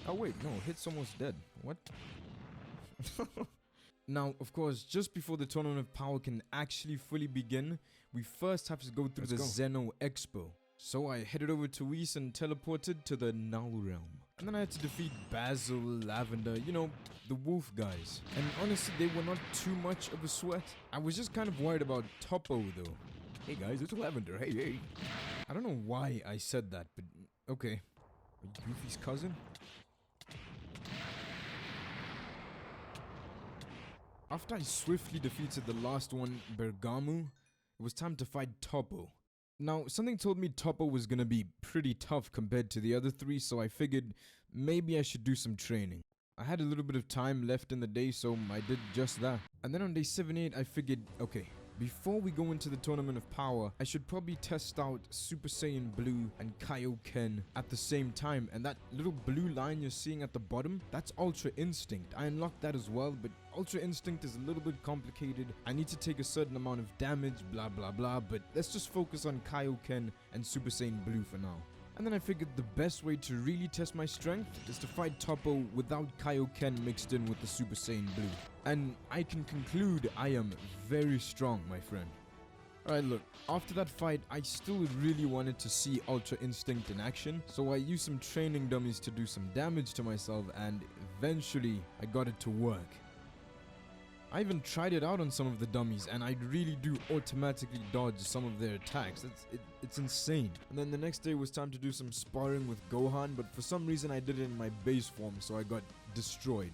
Oh wait, no, Hit's almost dead. What? Now, of course, just before the Tournament of Power can actually fully begin, we first have to go through the Xeno Expo. So I headed over to Whis and teleported to the Null Realm. And then I had to defeat Basil, Lavender, you know, the wolf guys. And honestly, they were not too much of a sweat. I was just kind of worried about Toppo though. Hey guys, it's Lavender, hey. I don't know why I said that, but okay. Are you Goofy's cousin? After I swiftly defeated the last one, Bergamu, it was time to fight Toppo. Now, something told me Toppo was gonna be pretty tough compared to the other three, so I figured maybe I should do some training. I had a little bit of time left in the day, so I did just that. And then on day 7-8, I figured, okay, before we go into the Tournament of Power, I should probably test out Super Saiyan Blue and Kaioken at the same time. And that little blue line you're seeing at the bottom, that's Ultra Instinct. I unlocked that as well, but Ultra Instinct is a little bit complicated. I need to take a certain amount of damage, blah blah blah, but let's just focus on Kaioken and Super Saiyan Blue for now. And then I figured the best way to really test my strength is to fight Toppo without Kaioken mixed in with the Super Saiyan Blue. And I can conclude I am very strong, my friend. Alright, look, after that fight, I still really wanted to see Ultra Instinct in action, so I used some training dummies to do some damage to myself, and eventually I got it to work. I even tried it out on some of the dummies, and I really do automatically dodge some of their attacks. It's insane. And then the next day was time to do some sparring with Gohan, but for some reason I did it in my base form, so I got destroyed.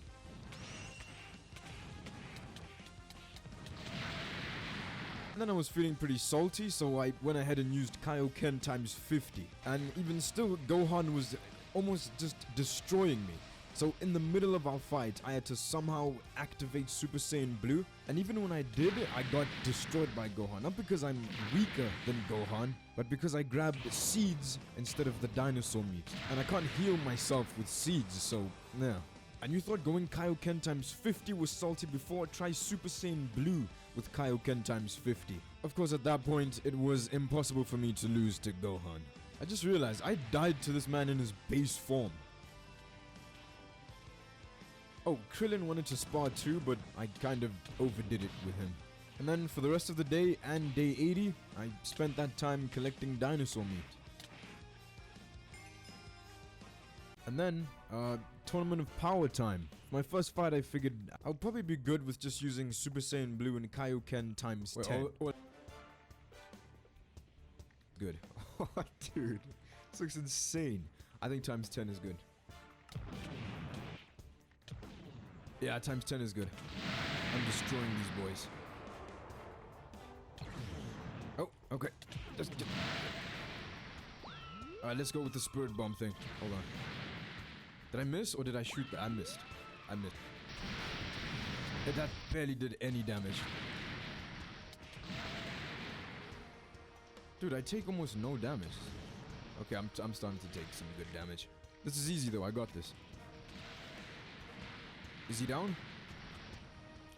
And then I was feeling pretty salty, so I went ahead and used Kaioken times 50. And even still, Gohan was almost just destroying me. So in the middle of our fight, I had to somehow activate Super Saiyan Blue. And even when I did, I got destroyed by Gohan. Not because I'm weaker than Gohan, but because I grabbed seeds instead of the dinosaur meat. And I can't heal myself with seeds, so yeah. And you thought going Kaioken times 50 was salty before? Try Super Saiyan Blue with Kaioken times 50. Of course, at that point, it was impossible for me to lose to Gohan. I just realized I died to this man in his base form. Oh, Krillin wanted to spar too, but I kind of overdid it with him. And then for the rest of the day and day 80, I spent that time collecting dinosaur meat. And then, Tournament of Power time. My first fight, I figured I'll probably be good with just using Super Saiyan Blue and Kaioken times 10. Good. Oh, dude, this looks insane. I think times 10 is good. Yeah, times 10 is good. I'm destroying these boys. Oh, okay. Alright, let's go with the Spirit Bomb thing. Hold on. Did I miss or did I shoot that? I missed. I missed. That barely did any damage. Dude, I take almost no damage. Okay, I'm starting to take some good damage. This is easy though, I got this. Is he down?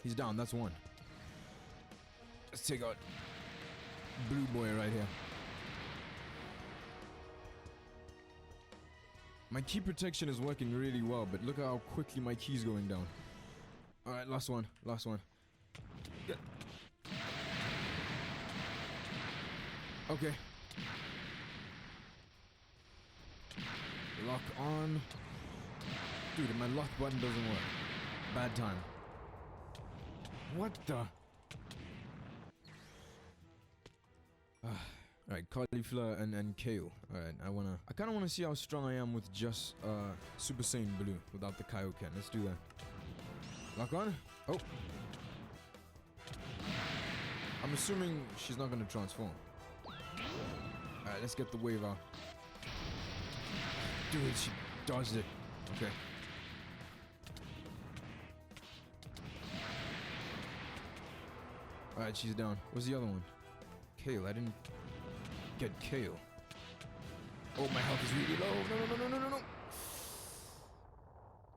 He's down, that's one. Let's take out Blue Boy right here. My key protection is working really well, but look at how quickly my key's going down. Alright, last one, last one. Yeah. Okay. Lock on. Dude, my lock button doesn't work. Bad time. What the? Alright, cauliflower and kale. Alright, I kinda wanna see how strong I am with just Super Saiyan Blue without the Kaioken. Let's do that. Lock on. Oh. I'm assuming she's not gonna transform. Alright, let's get the wave out. Dude, she dodged it. Okay. Alright, she's down. Where's the other one? Kale, I didn't get Kale. Oh, my health is really low. No.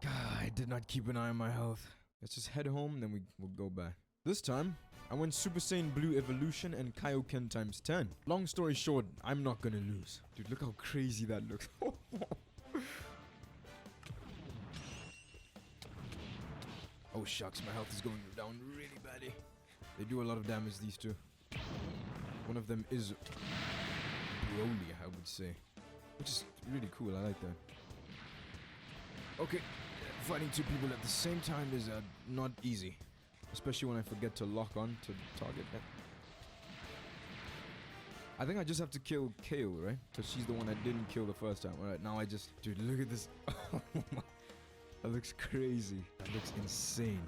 God, I did not keep an eye on my health. Let's just head home, then we'll go back. This time, I went Super Saiyan Blue Evolution and Kaioken times 10. Long story short, I'm not gonna lose. Dude, look how crazy that looks. Oh shucks, my health is going down really badly. They do a lot of damage, these two. One of them is Broly, I would say. Which is really cool, I like that. Okay, fighting two people at the same time is not easy. Especially when I forget to lock on to the target. I think I just have to kill Kale, right? Because she's the one I didn't kill the first time. Alright, now I just... Dude, look at this. That looks crazy. That looks insane.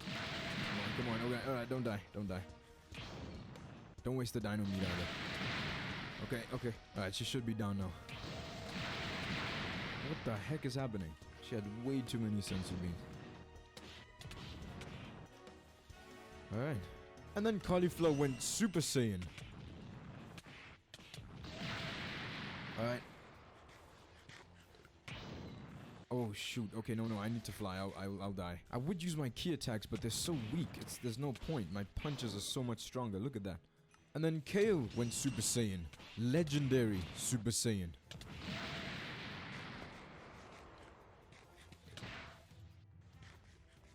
Come on. Okay, alright, don't die. Don't die. Don't waste the dino meat either. Okay. Alright, she should be down now. What the heck is happening? She had way too many sensor beams. Alright. And then Cauliflower went Super Saiyan. Alright. Oh shoot. Okay, no, I need to fly. I'll die. I would use my key attacks, but they're so weak. There's no point. My punches are so much stronger. Look at that. And then Kale went Super Saiyan. Legendary Super Saiyan.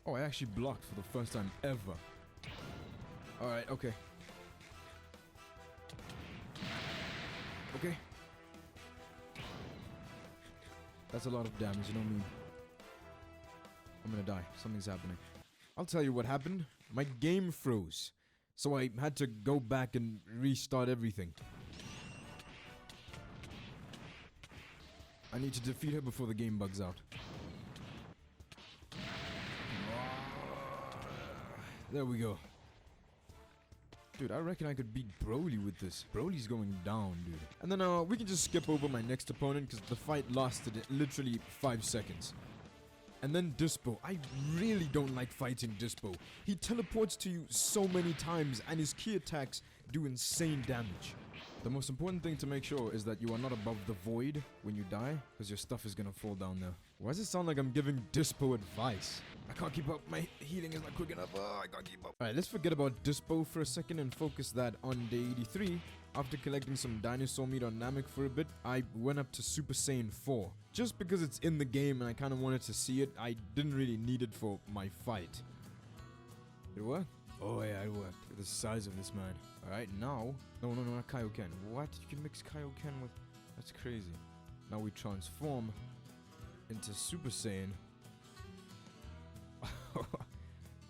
Oh, I actually blocked for the first time ever. Alright, okay. Okay. That's a lot of damage, you know me. I'm gonna die. Something's happening. I'll tell you what happened. My game froze. So I had to go back and restart everything. I need to defeat her before the game bugs out. There we go. Dude, I reckon I could beat Broly with this. Broly's going down, dude. And then we can just skip over my next opponent because the fight lasted literally 5 seconds. And then Dispo. I really don't like fighting Dispo. He teleports to you so many times and his key attacks do insane damage. The most important thing to make sure is that you are not above the void when you die, because your stuff is gonna fall down there. Why does it sound like I'm giving Dispo advice? I can't keep up. My healing is not quick enough. Oh, I can't keep up. Alright, let's forget about Dispo for a second and focus that on day 83. After collecting some dinosaur meat on Namek for a bit, I went up to Super Saiyan 4. Just because it's in the game and I kind of wanted to see it, I didn't really need it for my fight. Did it work? Oh yeah, it worked. Look at the size of this man. Alright, now... No, not Kaioken. What? You can mix Kaioken with... That's crazy. Now we transform into Super Saiyan.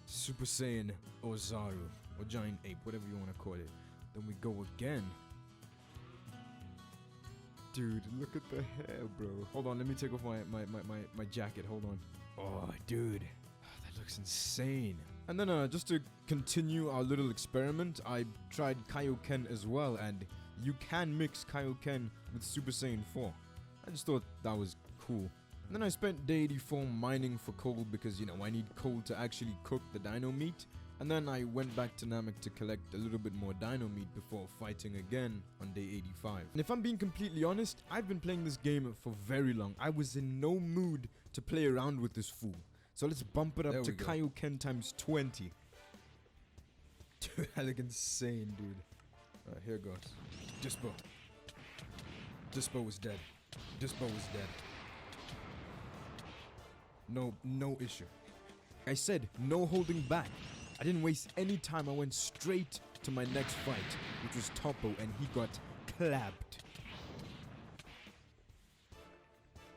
Super Saiyan Ozaru. Or Giant Ape, whatever you want to call it. Then we go again. Dude, look at the hair, bro. Hold on, let me take off my jacket. Hold on. Oh, dude. That looks insane. And then just to continue our little experiment, I tried Kaioken as well, and you can mix Kaioken with Super Saiyan 4. I just thought that was cool. And then I spent day 84 mining for coal because, you know, I need coal to actually cook the dino meat. And then I went back to Namek to collect a little bit more dino meat before fighting again on day 85. And if I'm being completely honest, I've been playing this game for very long. I was in no mood to play around with this fool. So let's bump it up to Kaioken times 20. Dude, that look insane, dude. Alright, here goes. Dispo. Dispo was dead. Dispo was dead. No issue. I said, no holding back. I didn't waste any time. I went straight to my next fight, which was Toppo, and he got clapped.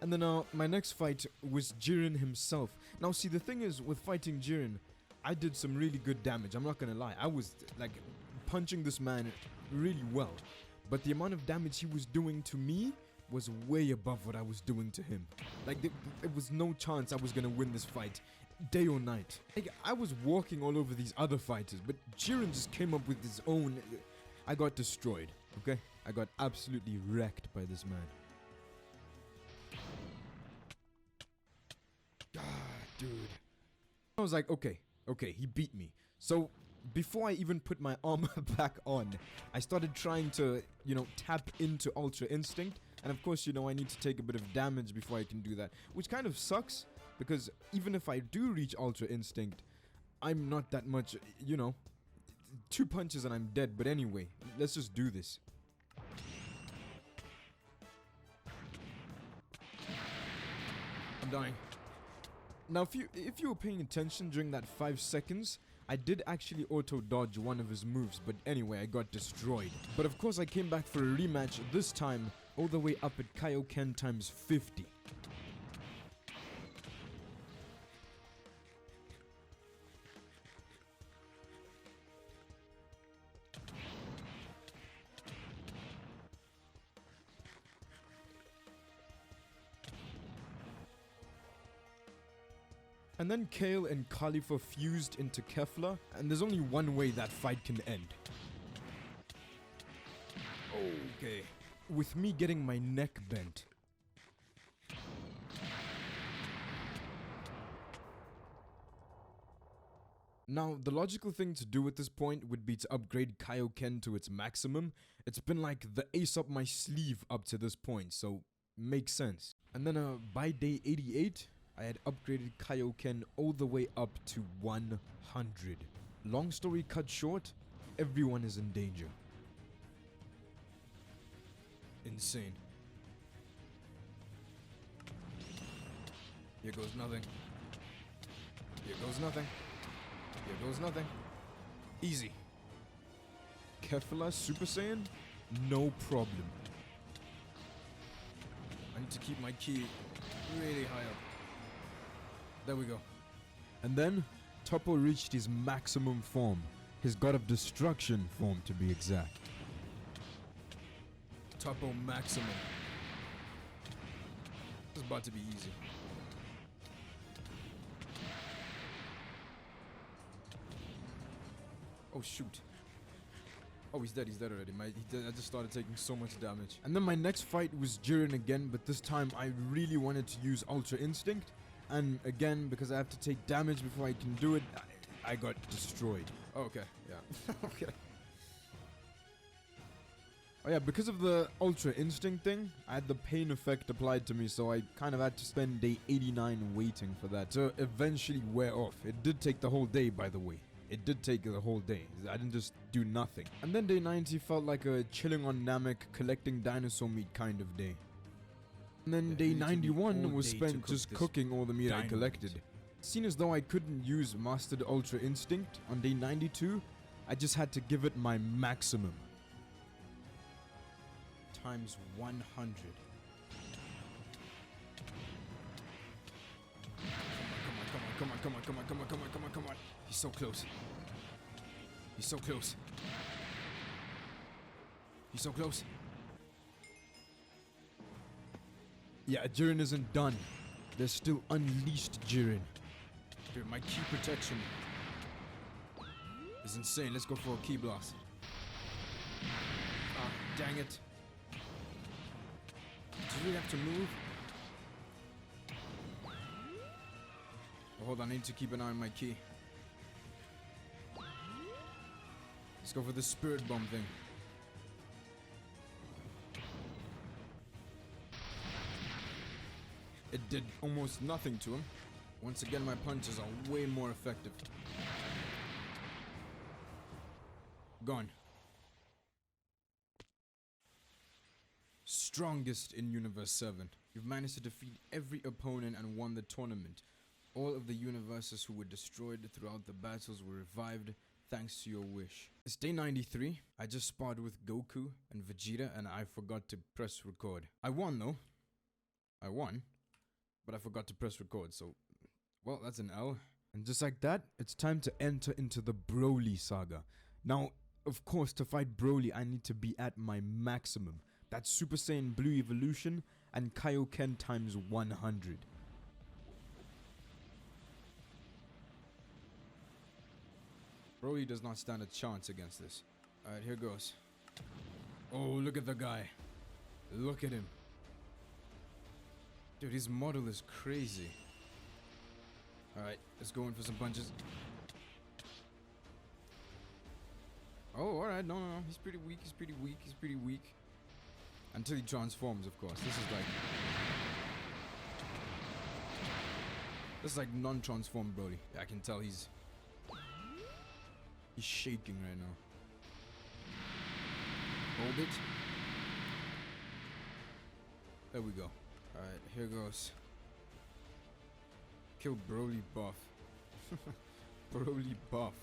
And then my next fight was Jiren himself. Now see, the thing is with fighting Jiren, I did some really good damage. I'm not gonna lie. I was like punching this man really well. But the amount of damage he was doing to me was way above what I was doing to him. Like there was no chance I was gonna win this fight, day or night. Like I was walking all over these other fighters, but Jiren just came up with his own. I got destroyed, okay? I got absolutely wrecked by this man. Dude. I was like, okay, he beat me. So before I even put my armor back on, I started trying to, you know, tap into Ultra Instinct. And of course, you know, I need to take a bit of damage before I can do that, which kind of sucks because even if I do reach Ultra Instinct, I'm not that much, you know, 2 punches and I'm dead. But anyway, let's just do this. I'm dying. Now, if you were paying attention during that 5 seconds, I did actually auto-dodge one of his moves, but anyway, I got destroyed. But of course, I came back for a rematch, this time all the way up at Kaioken times 50. And then Kale and Khalifa fused into Kefla, and there's only one way that fight can end. Okay. With me getting my neck bent. Now, the logical thing to do at this point would be to upgrade Kaioken to its maximum. It's been like the ace up my sleeve up to this point, so makes sense. And then by day 88, I had upgraded Kaioken all the way up to 100. Long story cut short, everyone is in danger. Insane. Here goes nothing. Here goes nothing. Here goes nothing. Easy. Kefla Super Saiyan? No problem. I need to keep my ki really high up. There we go. And then, Toppo reached his maximum form. His God of Destruction form, to be exact. Toppo maximum. This is about to be easy. Oh shoot. Oh, he's dead already. I just started taking so much damage. And then my next fight was Jiren again, but this time I really wanted to use Ultra Instinct. And again, because I have to take damage before I can do it, I got destroyed. Oh, okay, yeah. Okay. Oh yeah, because of the Ultra Instinct thing, I had the pain effect applied to me, so I kind of had to spend day 89 waiting for that to eventually wear off. It did take the whole day, by the way. It did take the whole day. I didn't just do nothing. And then day 90 felt like a chilling on Namek, collecting dinosaur meat kind of day. And then day 91 was spent just cooking all the meat I collected. Seen as though I couldn't use Mastered Ultra Instinct, on day 92, I just had to give it my maximum. Times 100. Come on. He's so close. He's so close. He's so close. Yeah, Jiren isn't done. There's still Unleashed Jiren. Dude, my ki protection is insane. Let's go for a ki blast. Ah, dang it. Do you really have to move? Oh, hold on, I need to keep an eye on my ki. Let's go for the spirit bomb thing. It did almost nothing to him. Once again, my punches are way more effective. Gone. Strongest in Universe 7. You've managed to defeat every opponent and won the tournament. All of the universes who were destroyed throughout the battles were revived thanks to your wish. It's day 93. I just sparred with Goku and Vegeta and I forgot to press record. I won though. I won. But I forgot to press record, so, well, that's an L. And just like that, it's time to enter into the Broly saga. Now, of course, to fight Broly, I need to be at my maximum. That's Super Saiyan Blue Evolution and Kaioken times 100. Broly does not stand a chance against this. Alright, here goes. Oh, look at the guy. Look at him. Dude, his model is crazy. Alright, let's go in for some punches. Oh, alright, no. He's pretty weak. Until he transforms, of course. This is like non-transformed Broly. I can tell he's shaking right now. Hold it. There we go. Alright, here goes. Kill Broly buff. Broly buff.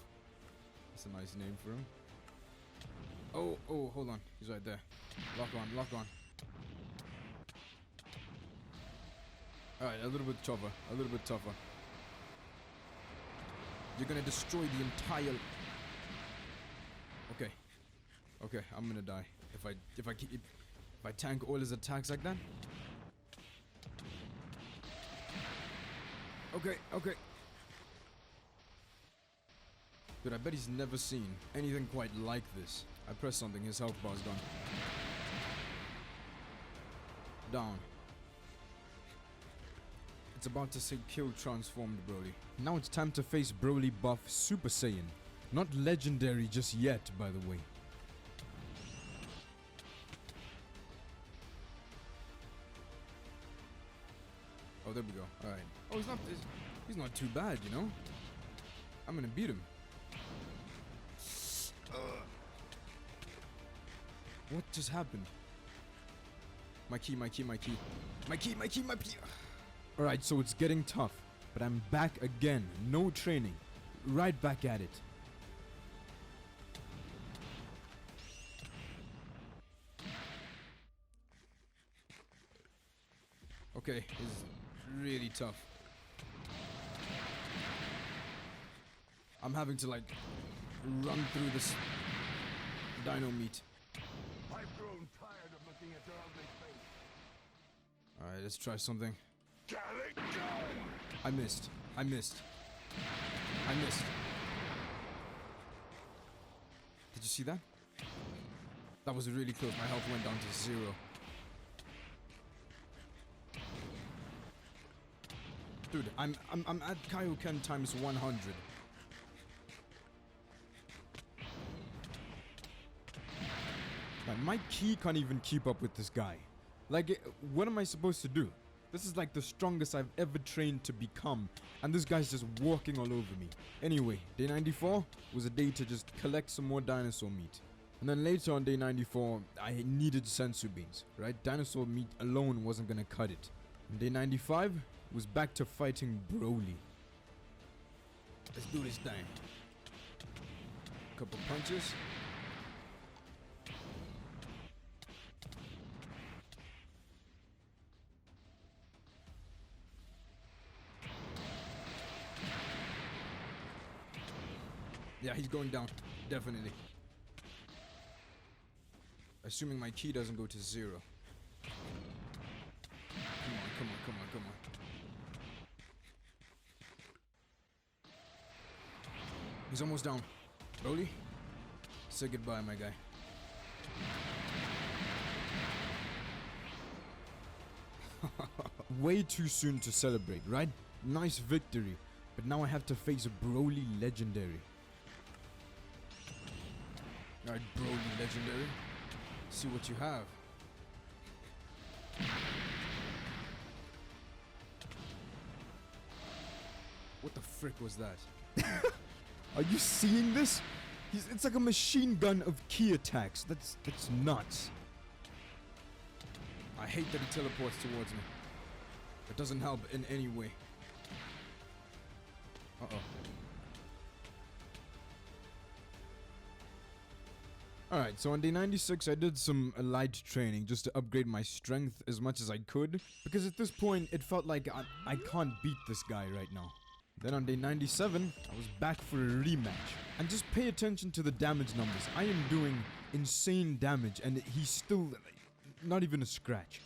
That's a nice name for him. Oh, hold on. He's right there. Lock on, lock on. Alright, a little bit tougher. A little bit tougher. You're gonna destroy the entire... Okay. Okay, I'm gonna die. If I tank all his attacks like that. Okay, okay. Dude, I bet he's never seen anything quite like this. I pressed something, his health bar's gone. Down. It's about to say kill transformed Broly. Now it's time to face Broly buff Super Saiyan. Not legendary just yet, by the way. Oh, there we go. Alright. Oh, he's not too bad, you know? I'm gonna beat him. What just happened? My key. Alright, so it's getting tough. But I'm back again. No training. Right back at it. Okay, it's really tough. I'm having to like run through this dino meat. I've grown tired of looking at your ugly face. Alright, let's try something. Galaxy! I missed. Did you see that? That was really close. My health went down to 0. Dude, I'm at Kaioken times 100. Man, my ki can't even keep up with this guy. Like, what am I supposed to do? This is like the strongest I've ever trained to become, and this guy's just walking all over me. Anyway, day 94 was a day to just collect some more dinosaur meat. And then later on day 94, I needed sensu beans, right? Dinosaur meat alone wasn't gonna cut it. And day 95 was back to fighting Broly. Let's do this thing. Couple punches. Yeah, he's going down. Definitely. Assuming my ki doesn't go to 0. Come on. He's almost down. Broly, say goodbye, my guy. Way too soon to celebrate, right? Nice victory. But now I have to face a Broly legendary. Alright, Broly legendary. See what you have. What the frick was that? Are you seeing this? It's like a machine gun of ki attacks. That's nuts. I hate that he teleports towards me. It doesn't help in any way. Uh-oh. Alright, so on day 96 I did some light training just to upgrade my strength as much as I could. Because at this point it felt like I can't beat this guy right now. Then on day 97, I was back for a rematch. And just pay attention to the damage numbers. I am doing insane damage and he's still not even a scratch.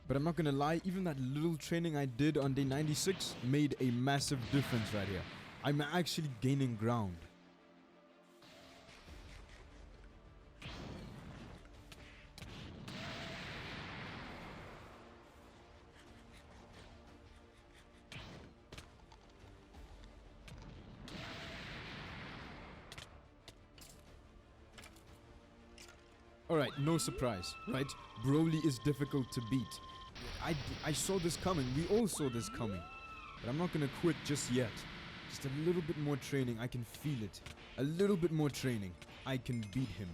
But I'm not gonna lie, even that little training I did on day 96 made a massive difference right here. I'm actually gaining ground. Alright, no surprise, right? Broly is difficult to beat. I saw this coming, we all saw this coming. But I'm not gonna quit just yet. Just a little bit more training, I can feel it. A little bit more training, I can beat him.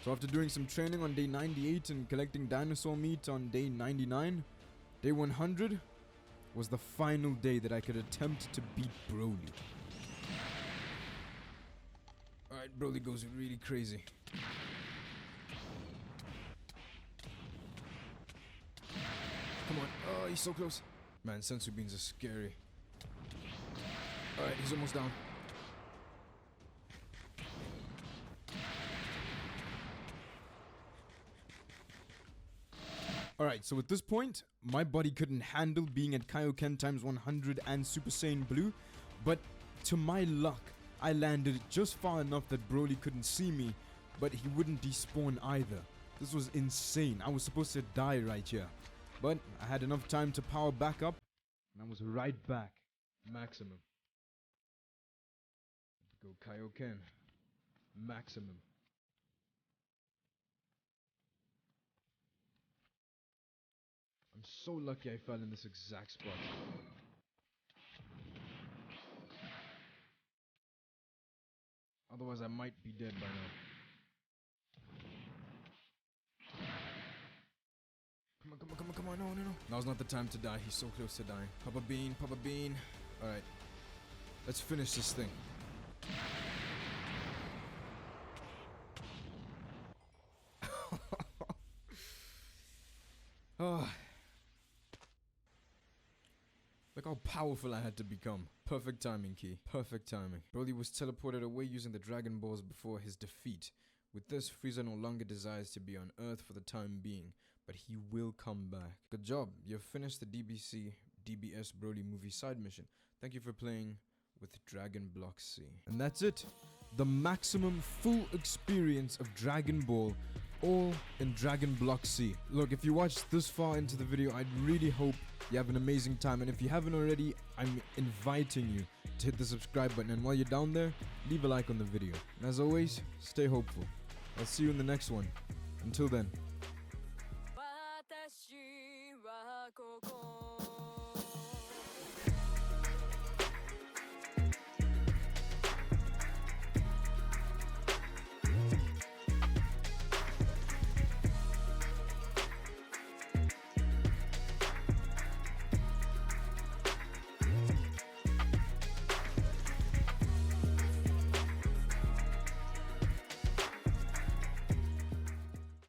So after doing some training on day 98 and collecting dinosaur meat on day 99, day 100, was the final day that I could attempt to beat Broly. Alright, Broly goes really crazy. Come on. Oh, he's so close. Man, sensu beans are scary. Alright, he's almost down. Alright, so at this point, my body couldn't handle being at Kaioken times 100 and Super Saiyan Blue, but to my luck, I landed just far enough that Broly couldn't see me, but he wouldn't despawn either. This was insane. I was supposed to die right here, but I had enough time to power back up, and I was right back. Maximum. Go Kaioken. Maximum. I'm so lucky I fell in this exact spot. Otherwise I might be dead by now. Come on, come on, come on, come on, no, no, no. Now's not the time to die, he's so close to dying. Papa Bean, Papa Bean. Alright. Let's finish this thing. Oh. Look how powerful I had to become. Perfect timing, Key. Perfect timing. Broly was teleported away using the Dragon Balls before his defeat. With this, Frieza no longer desires to be on Earth for the time being, but he will come back. Good job. You've finished the DBS Broly movie side mission. Thank you for playing with Dragon Block C. And that's it. The maximum full experience of Dragon Ball, all in Dragon Block C. Look, if you watched this far into the video, I'd really hope you have an amazing time, and if you haven't already, I'm inviting you to hit the subscribe button, and while you're down there, leave a like on the video. And as always, stay hopeful. I'll see you in the next one. Until then.